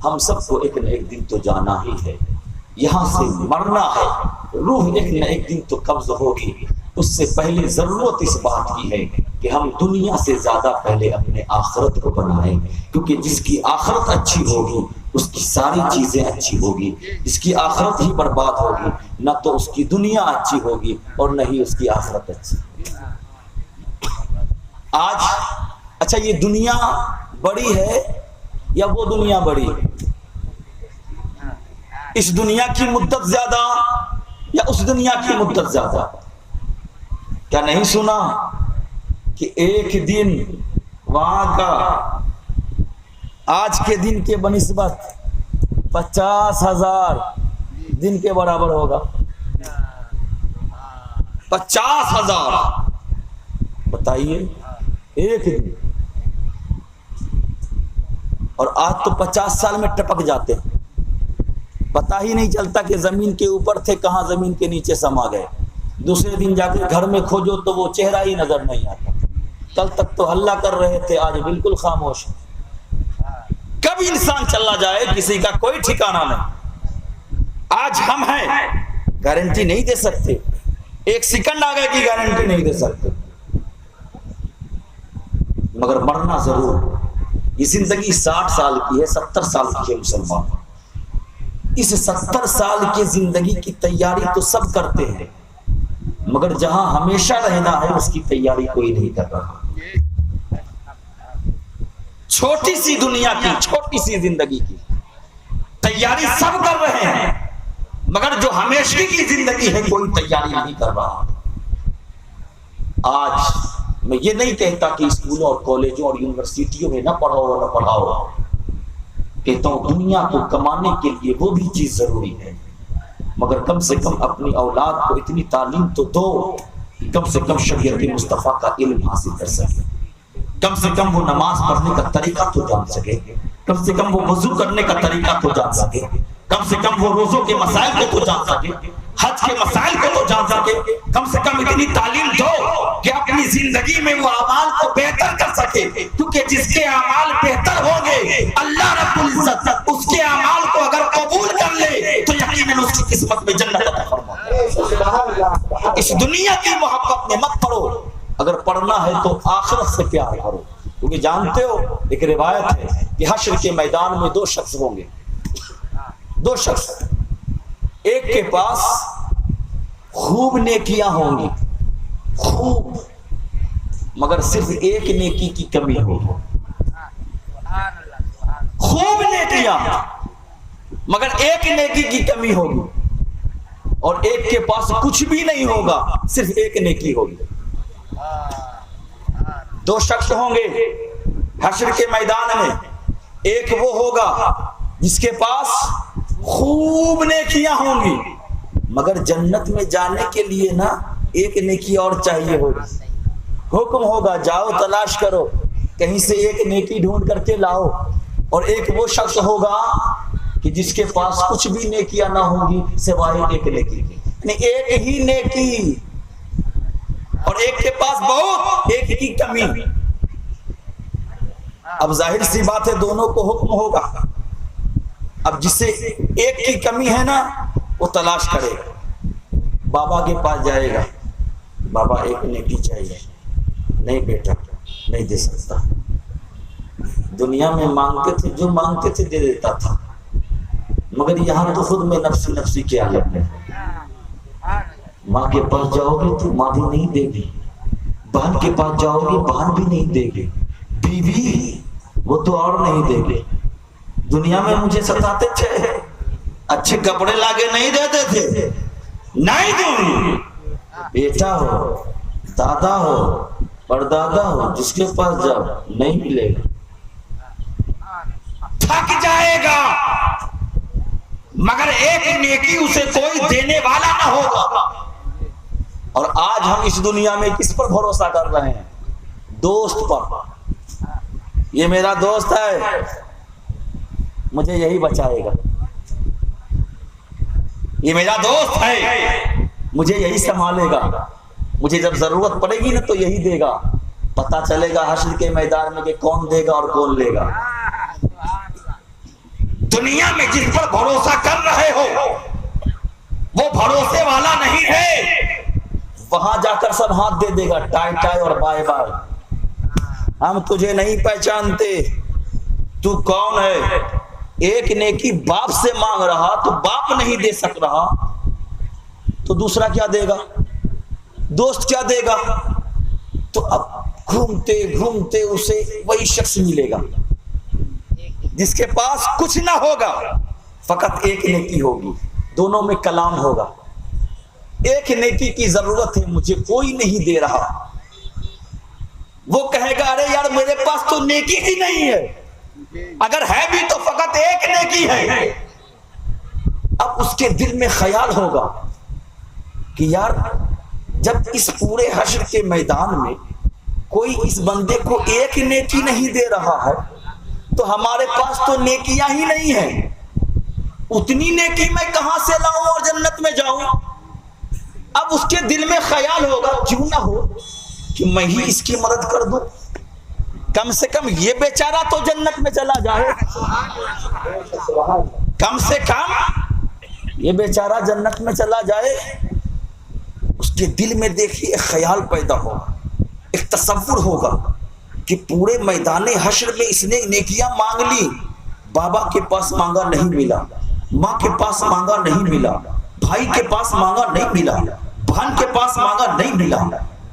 [SPEAKER 3] ہم سب کو ایک نہ ایک دن تو جانا ہی ہے, یہاں سے مرنا ہے. روح ایک نہ ایک دن تو قبض ہوگی. اس سے پہلے ضرورت اس بات کی ہے کہ ہم دنیا سے زیادہ پہلے اپنے آخرت کو بنائیں, کیونکہ جس کی آخرت اچھی ہوگی اس کی ساری چیزیں اچھی ہوگی. جس کی آخرت ہی برباد ہوگی نہ تو اس کی دنیا اچھی ہوگی اور نہ ہی اس کی آخرت اچھی. آج اچھا یہ دنیا بڑی ہے یا وہ دنیا بڑی؟ اس دنیا کی مدت زیادہ یا اس دنیا کی مدت زیادہ؟ کیا نہیں سنا کہ ایک دن وہاں کا آج کے دن کے بنسبت 50,000 دن کے برابر ہوگا. 50,000 بتائیے ایک دن, اور آج تو 50 سال میں ٹپک جاتے ہیں, پتہ ہی نہیں چلتا کہ زمین کے اوپر تھے کہاں زمین کے نیچے سما گئے. دوسرے دن جا کے گھر میں کھوجو تو وہ چہرہ ہی نظر نہیں آتا. کل تک تو ہلہ کر رہے تھے, آج بالکل خاموش. کب انسان چلا جائے کسی کا کوئی ٹھکانہ نہیں. آج ہم ہیں, گارنٹی نہیں دے سکتے, ایک سیکنڈ آگے کی گارنٹی نہیں دے سکتے, مگر مرنا ضرور. یہ زندگی 60 سال کی ہے, 70 سال کی ہے مسلمان. اس 70 سال کی زندگی کی تیاری تو سب کرتے ہیں, مگر جہاں ہمیشہ رہنا ہے اس کی تیاری کوئی نہیں کر رہا. چھوٹی سی دنیا کی، چھوٹی سی زندگی کی تیاری سب کر رہے ہیں، مگر جو ہمیشہ کی زندگی ہے کوئی تیاری نہیں کر رہا۔ آج میں یہ نہیں کہتا کہ اسکولوں اور کالجوں اور یونیورسٹیوں میں نہ پڑھاؤ نہ پڑھاؤ، کہتا ہوں دنیا کو کمانے کے لیے وہ بھی چیز ضروری ہے، مگر کم سے کم اپنی اولاد کو اتنی تعلیم تو دو کہ کم سے کم شریعت مصطفیٰ کا علم حاصل کر سکے، کم سے کم وہ نماز پڑھنے کا طریقہ تو جان سکے، کم سے کم وہ وضو کرنے کا طریقہ تو جان سکے، کم سے کم وہ روزوں کے مسائل کو تو جان سکے، حج کے مسائل کو تو جان سکے، کم سے کم اتنی تعلیم دو کہ اپنی زندگی میں وہ اعمال کو بہتر کر سکے، کیونکہ جس کے اعمال بہتر ہوں گے اللہ رب العزت اس کے اعمال کو اگر قبول کر لے تو یقیناً اس کی قسمت میں جنت عطا فرمائے۔ اس دنیا کی محبت میں مت پڑھو، اگر پڑھنا ہے تو آخرت سے پیار کرو، کیونکہ جانتے ہو ایک روایت ہے کہ حشر کے میدان میں دو شخص ہوں گے، دو شخص، ایک کے پاس خوب نیکیاں ہوں گی، خوب، مگر صرف ایک نیکی کی کمی ہوگی، خوب نیکیاں مگر ایک نیکی کی کمی ہوگی، اور ایک کے پاس کچھ بھی نہیں ہوگا، صرف ایک نیکی ہوگی۔ دو شخص ہوں گے حشر کے میدان میں، ایک وہ ہوگا جس کے پاس خوب نیکیاں ہوں گی، مگر جنت میں جانے کے لیے نا ایک نیکی اور چاہیے ہوگی، حکم ہوگا جاؤ تلاش کرو کہیں سے ایک نیکی ڈھونڈ کر کے لاؤ، اور ایک وہ شخص ہوگا کہ جس کے پاس کچھ بھی نیکیاں نہ ہوں گی سوائے ایک نیکی کی، یعنی ایک ہی نیکی اور ایک کے پاس بہت، ایک کی کمی۔ اب ظاہر سی بات ہے دونوں کو حکم ہوگا، اب جسے ایک کی کمی ہے نا وہ تلاش کرے گا، بابا کے پاس جائے گا، بابا ایک نیکی چاہیے، نہیں بیٹا نہیں دے سکتا، دنیا میں مانگتے تھے جو مانگتے تھے دے دیتا تھا، مگر یہاں تو خود میں نفسی نفسی کے عالم میں، ماں کے پاس جاؤ گے تو ماں بھی نہیں دے گی، بہن کے پاس جاؤ گے بہن بھی نہیں دے گی، بیوی وہ تو اور نہیں دے گی، دنیا میں مجھے ستاتے تھے، اچھے کپڑے لاگے نہیں دیتے تھے، نہیں دوں گی، بیٹا ہو دادا ہو پردادا ہو جس کے پاس جاؤ نہیں ملے گا، تھک جائے گا، مگر ایک نیکی اسے کوئی دینے والا نہ ہوگا۔ اور آج ہم اس دنیا میں کس پر بھروسہ کر رہے ہیں؟ دوست پر، یہ میرا دوست ہے مجھے یہی بچائے گا، یہ میرا دوست ہے مجھے یہی سنبھالے گا، مجھے جب ضرورت پڑے گی نا تو یہی دے گا، پتہ چلے گا حشر کے میدان میں کہ کون دے گا اور کون لے گا۔ دنیا میں جس پر بھروسہ کر رہے ہو وہ بھروسے والا نہیں ہے، وہاں جا کر سب ہاتھ دے دے گا، ٹائے ٹائے اور بائے بائے، ہم تجھے نہیں پہچانتے، تو کون ہے؟ ایک نیکی باپ سے مانگ رہا تو باپ نہیں دے سک رہا تو دوسرا کیا دے گا؟ دوست کیا دے گا؟ تو اب گھومتے گھومتے اسے وہی شخص ملے گا جس کے پاس کچھ نہ ہوگا، فقط ایک نیکی ہوگی، دونوں میں کلام ہوگا، ایک نیکی کی ضرورت ہے مجھے کوئی نہیں دے رہا، وہ کہے گا ارے یار میرے پاس تو نیکی ہی نہیں ہے، اگر ہے بھی تو فقط ایک نیکی ہے۔ اب اس کے دل میں خیال ہوگا کہ یار جب اس پورے حشر کے میدان میں کوئی اس بندے کو ایک نیکی نہیں دے رہا ہے تو ہمارے پاس تو نیکیاں ہی نہیں ہیں، اتنی نیکی میں کہاں سے لاؤں اور جنت میں جاؤں؟ اب اس کے دل میں خیال ہوگا کیوں نہ ہو کہ میں ہی اس کی مدد کر دوں، کم سے کم یہ بیچارہ تو جنت میں چلا جائے، کم سے کم یہ بیچارہ جنت میں چلا جائے۔ اس کے دل میں دیکھیے ایک خیال پیدا ہوگا، ایک تصور ہوگا کہ پورے میدان حشر میں اس نے نیکیاں مانگ لی، بابا کے پاس مانگا نہیں ملا، ماں کے پاس مانگا نہیں ملا، بھائی کے پاس مانگا نہیں ملا، بہن کے پاس مانگا نہیں ملا،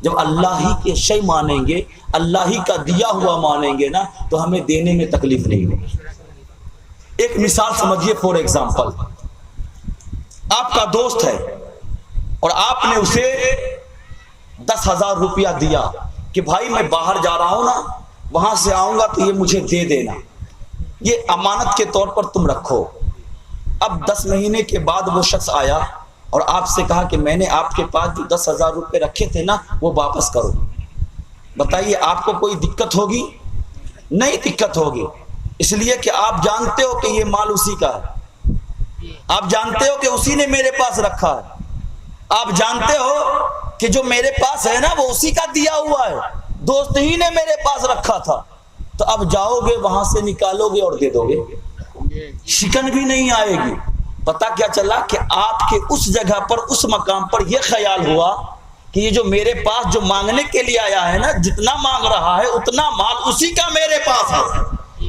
[SPEAKER 3] جب اللہ ہی کے شے مانیں گے، اللہ ہی کا دیا ہوا مانیں گے نا، تو ہمیں دینے میں تکلیف نہیں ہوگی۔ ایک مثال سمجھیے، فور ایگزامپل، آپ کا دوست ہے اور آپ نے اسے 10,000 روپیہ دیا کہ بھائی میں باہر جا رہا ہوں نا، وہاں سے آؤں گا تو یہ مجھے دے دینا، یہ امانت کے طور پر تم رکھو۔ اب 10 مہینے کے بعد وہ شخص آیا اور آپ سے کہا کہ میں نے آپ کے پاس جو 10,000 روپے رکھے تھے نا وہ واپس کرو۔ بتائیے آپ کو کوئی دقت ہوگی؟ نہیں دقت ہوگی، اس لیے کہ آپ جانتے ہو کہ یہ مال اسی کا ہے، آپ جانتے ہو کہ اسی نے میرے پاس رکھا ہے، آپ جانتے ہو کہ جو میرے پاس ہے نا وہ اسی کا دیا ہوا ہے، دوست ہی نے میرے پاس رکھا تھا۔ تو اب جاؤ گے وہاں سے نکالو گے اور دے دو گے، شکن بھی نہیں آئے گی۔ پتا کیا چلا کہ آپ کے اس جگہ پر، اس مقام پر یہ خیال ہوا کہ یہ جو میرے پاس جو مانگنے کے لیے آیا ہے نا، جتنا مانگ رہا ہے اتنا مال اسی کا میرے پاس ہے،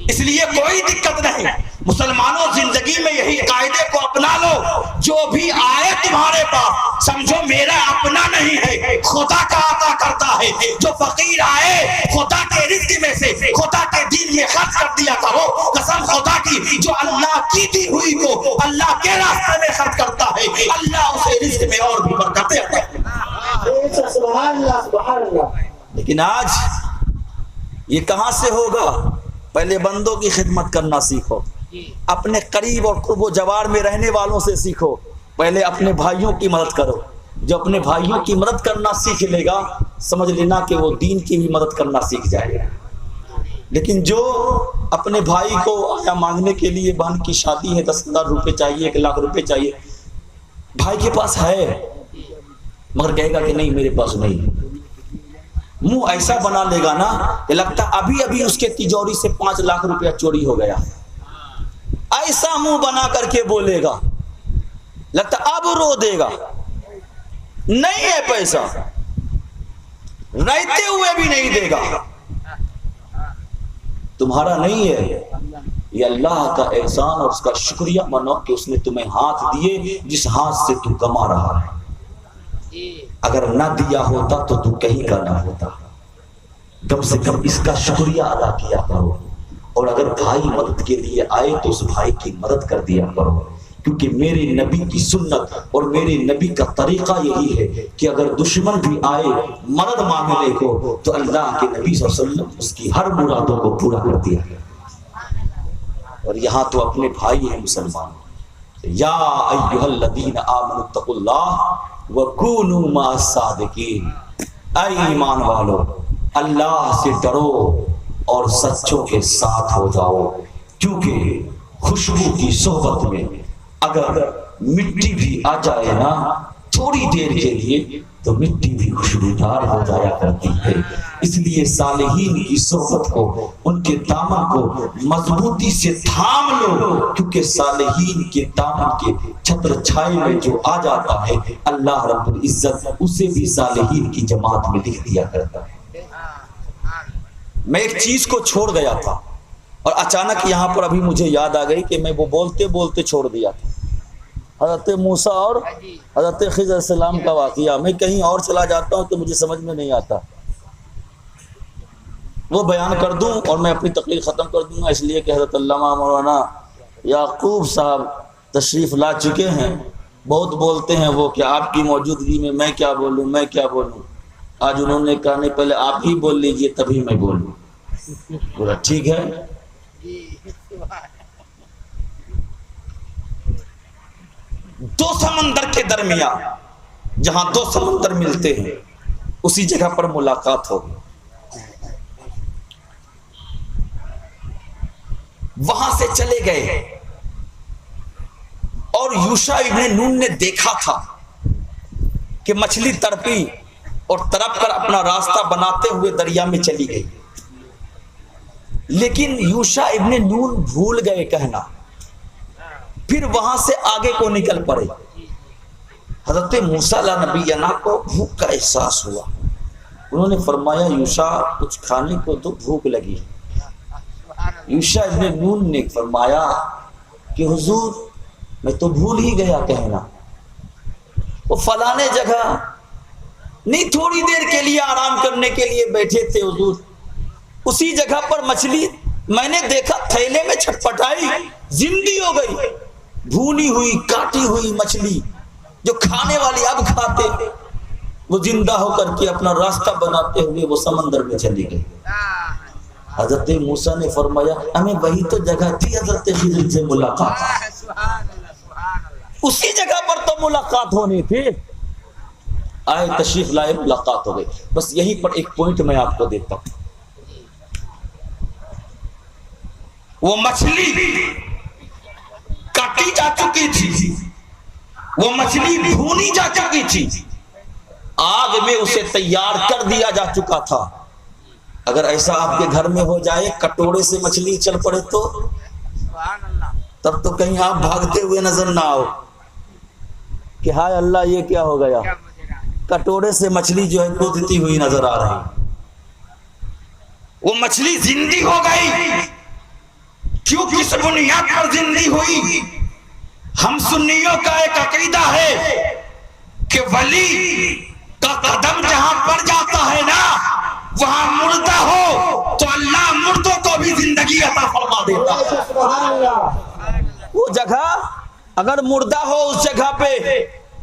[SPEAKER 3] اس لیے کوئی دقت نہیں۔ مسلمانوں زندگی میں یہی قاعدے کو اپنا لو، جو بھی آئے تمہارے پاس سمجھو میرا اپنا نہیں ہے، خدا کا عطا کرتا ہے۔ جو فقیر آئے خدا کے رزق میں سے خدا کے دین میں خرچ کر دیا کرو، قسم خدا کی جو اللہ کی دی ہوئی کو اللہ کے راستے میں خرچ کرتا ہے، اللہ اسے رزق میں اور بھی برکتیں عطا کرتا ہے۔
[SPEAKER 2] سبحان اللہ سبحان اللہ۔
[SPEAKER 3] لیکن آج یہ کہاں سے ہوگا؟ پہلے بندوں کی خدمت کرنا سیکھو، اپنے قریب اور قرب و جوار میں رہنے والوں سے سیکھو، پہلے اپنے بھائیوں کی مدد کرو۔ جو اپنے بھائیوں کی مدد کرنا سیکھ لے گا سمجھ لینا کہ وہ دین کی بھی مدد کرنا سیکھ جائے گا۔ لیکن جو اپنے بھائی کو آیا مانگنے کے لیے، بہن کی شادی ہے 10,000 روپے چاہیے، 1,00,000 روپے چاہیے، بھائی کے پاس ہے مگر کہے گا کہ نہیں میرے پاس نہیں، منہ ایسا بنا لے گا نا کہ لگتا ابھی ابھی اس کے تجوری سے 5 لاکھ روپیہ چوری ہو گیا، ایسا منہ بنا کر کے بولے گا، لگتا اب رو دے گا، نہیں ہے پیسہ، رہتے ہوئے بھی نہیں دے گا۔ تمہارا نہیں ہے، یہ اللہ کا احسان اور اس کا شکریہ منو کہ اس نے تمہیں ہاتھ دیے جس ہاتھ سے تو کما رہا ہے۔ اگر نہ دیا ہوتا تو تو کہیں کا نہ ہوتا۔ کم سے کم اس کا شکریہ ادا کیا کرو، اور اگر بھائی مدد کے لیے آئے تو اس بھائی کی مدد کر دیا کرو، کیونکہ میرے نبی کی سنت اور میرے نبی کا طریقہ یہی ہے کہ اگر دشمن بھی آئے مدد مانگنے کو تو اللہ کے نبی صلی اللہ علیہ وسلم اس کی ہر مرادوں کو پورا کر دیا۔ اور یہاں تو اپنے بھائی ہیں مسلمان، یا ایھا الذین آمنوا اتقوا اللہ وکونوا مع الصادقین، اے ایمان والو اللہ سے ڈرو اور سچوں کے ساتھ ہو جاؤ، کیونکہ خوشبو کی صحبت میں اگر مٹی بھی آ جائے نا تھوڑی دیر کے لیے تو مٹی بھی خوشبودار ہو جایا کرتی ہے۔ اس لیے صالحین کی صحبت کو، ان کے دامن کو مضبوطی سے تھام لو، کیونکہ صالحین کے دامن کے چھتر چھائے میں جو آ جاتا ہے اللہ رب العزت اسے بھی صالحین کی جماعت میں لکھ دیا کرتا ہے۔ میں ایک چیز کو چھوڑ گیا تھا اور اچانک یہاں پر ابھی مجھے یاد آ گئی کہ میں وہ بولتے بولتے چھوڑ دیا تھا۔ حضرت موسیٰ اور حضرت خضر علیہ السلام کا واقعہ، میں کہیں اور چلا جاتا ہوں تو مجھے سمجھ میں نہیں آتا، وہ بیان کر دوں اور میں اپنی تقریر ختم کر دوں گا، اس لیے کہ حضرت علامہ مولانا یعقوب صاحب تشریف لا چکے ہیں۔ بہت بولتے ہیں وہ کہ آپ کی موجودگی میں کیا بولوں، میں کیا بولوں۔ آج انہوں نے کہا نہیں پہلے آپ ہی بول لیجئے تبھی میں بولوں۔ بولا ٹھیک ہے۔ دو سمندر کے درمیان جہاں دو سمندر ملتے ہیں اسی جگہ پر ملاقات ہوگی، وہاں سے چلے گئے اور یوشع ابن نون نے دیکھا تھا کہ مچھلی تڑپی اور تڑپ کر اپنا راستہ بناتے ہوئے دریا میں چلی گئی، لیکن یوشع ابن نون بھول گئے کہنا، پھر وہاں سے آگے کو نکل پڑے۔ حضرت موسیٰ علیہ نبینا کو بھوک کا احساس ہوا، انہوں نے فرمایا یوشع کچھ کھانے کو تو بھوک لگی۔ یوشع ابن نون نے فرمایا کہ حضور میں تو بھول ہی گیا کہنا، وہ فلانے جگہ نہیں تھوڑی دیر کے لیے آرام کرنے کے لیے بیٹھے تھے حضور، اسی جگہ پر مچھلی میں نے دیکھا تھیلے میں چھٹپٹائی، زندگی ہو گئی، بھونی ہوئی کاٹی ہوئی مچھلی جو کھانے والی اب کھاتے، وہ زندہ ہو کر کے اپنا راستہ بناتے ہوئے وہ سمندر میں چلی گئی۔ حضرت موسیٰ نے فرمایا ہمیں وہی تو جگہ تھی حضرت خضر سے ملاقات، اسی جگہ پر تو ملاقات ہونی تھی، آئے تشریف لائے ملاقات ہو گئی۔ بس یہیں پر ایک پوائنٹ میں آپ کو دیتا ہوں، وہ مچھلی کاٹی جا چکی تھی، وہ مچھلی بھونی جا چکی تھی، آگ میں اسے تیار کر دیا جا چکا تھا۔ اگر ایسا آپ کے گھر میں ہو جائے کٹورے سے مچھلی چل پڑے تو تب تو کہیں آپ بھاگتے ہوئے نظر نہ آؤ کہ ہائے اللہ یہ کیا ہو گیا، کٹورے سے مچھلی جو ہے کودتی ہوئی نظر آ رہی۔ وہ مچھلی زندگی ہو گئی، کیوں کس بنیاد پر زندگی ہوئی؟ ہم سنیوں کا ایک عقیدہ ہے کہ ولی کا قدم جہاں پڑ جاتا ہے نا وہاں مردہ ہو تو اللہ مردوں کو بھی زندگی عطا فرما دیتا ہے۔ وہ جگہ اگر مردہ ہو اس جگہ پہ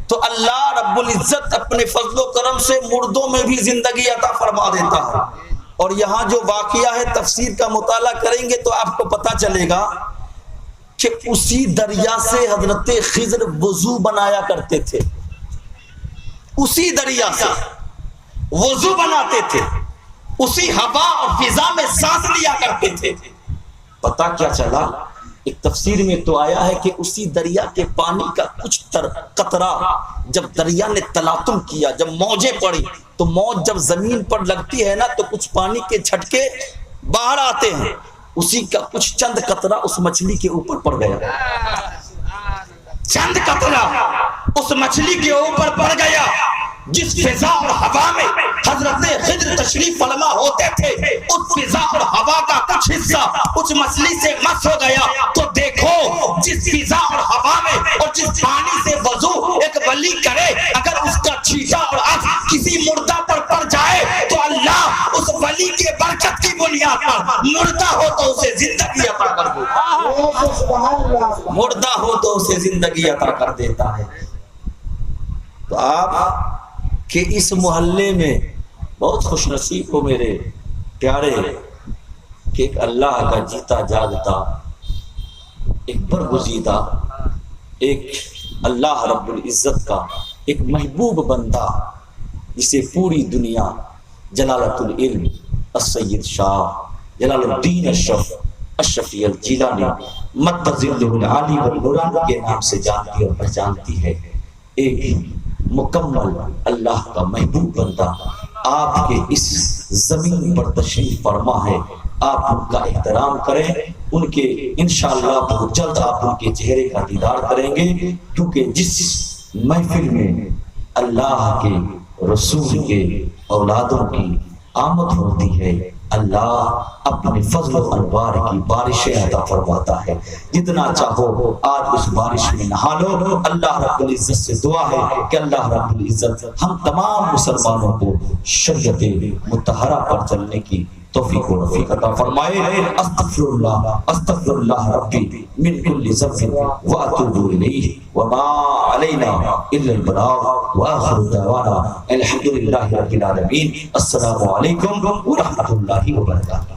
[SPEAKER 3] تو اللہ رب العزت اپنے فضل و کرم سے مردوں میں بھی زندگی عطا فرما دیتا ہے۔ اور یہاں جو واقعہ ہے تفسیر کا مطالعہ کریں گے تو آپ کو پتا چلے گا کہ اسی دریا سے حضرت خضر وضو بنایا کرتے تھے، اسی دریا سے وضو بناتے تھے، اسی ہوا اور فضا میں سانس لیا کرتے تھے۔ پتا کیا چلا؟ ایک تفسیر میں تو آیا ہے کہ اسی دریا کے پانی کا کچھ قطرہ جب دریا نے تلاطم کیا، جب موجیں پڑی تو موج جب زمین پر لگتی ہے نا تو کچھ پانی کے جھٹکے باہر آتے ہیں، اسی کا کچھ چند قطرہ اس مچھلی کے اوپر پڑ گیا، چند قطرہ اس مچھلی کے اوپر پڑ گیا۔ جس فضا اور ہوا میں حضرت خضر تشریف فرما ہوتے تھے اس فضا اور ہوا کا کچھ حصہ اس مچھلی سے مس ہو گیا۔ تو دیکھو جس فضا اور ہوا میں اور جس پانی سے وضو ایک ولی کرے، اگر اس کا چھیٹا اور آنکھ کسی مردہ پر پڑ جائے تو اللہ اس ولی کے برکت کی بنیاد پر مردہ ہو تو اسے زندگی عطا کر دیتا، مردہ ہو تو اسے زندگی عطا کر دیتا ہے۔ تو آپ کہ اس محلے میں بہت خوش نصیب ہو میرے پیارے کہ ایک اللہ کا جیتا جاگتا، ایک برگزیدہ، ایک اللہ رب العزت کا ایک محبوب بندہ جسے پوری دنیا جلالت العلم السید شاہ جلال الدین اشرفی الجیلانی مد ظلہ العالی والنورانی کے نام سے جانتی اور پہچانتی ہے۔ ایک مکمل اللہ کا محبوب بندہ آپ کے اس زمین پر تشریف فرما ہے، آپ ان کا احترام کریں، ان کے انشاءاللہ بہت جلد آپ ان کے چہرے کا دیدار کریں گے، کیونکہ جس محفل میں اللہ کے رسول کے اولادوں کی آمد ہوتی ہے اللہ اپنے فضل و انوار کی بارشیں عطا فرماتا ہے۔ جتنا چاہو آج اس بارش میں نہا لو۔ اللہ رب العزت سے دعا ہے کہ اللہ رب العزت ہم تمام مسلمانوں کو شریعت مطہرہ پر چلنے کی توفیق و رفیق عطا فرمائے۔ استغفر اللہ ربی من کل ذنب واتوب الیہ وما علینا الا البلاغ واخر دعوانا الحمدللہ رب العالمین۔ السلام علیکم ورحمۃ اللہ وبرکاتہ۔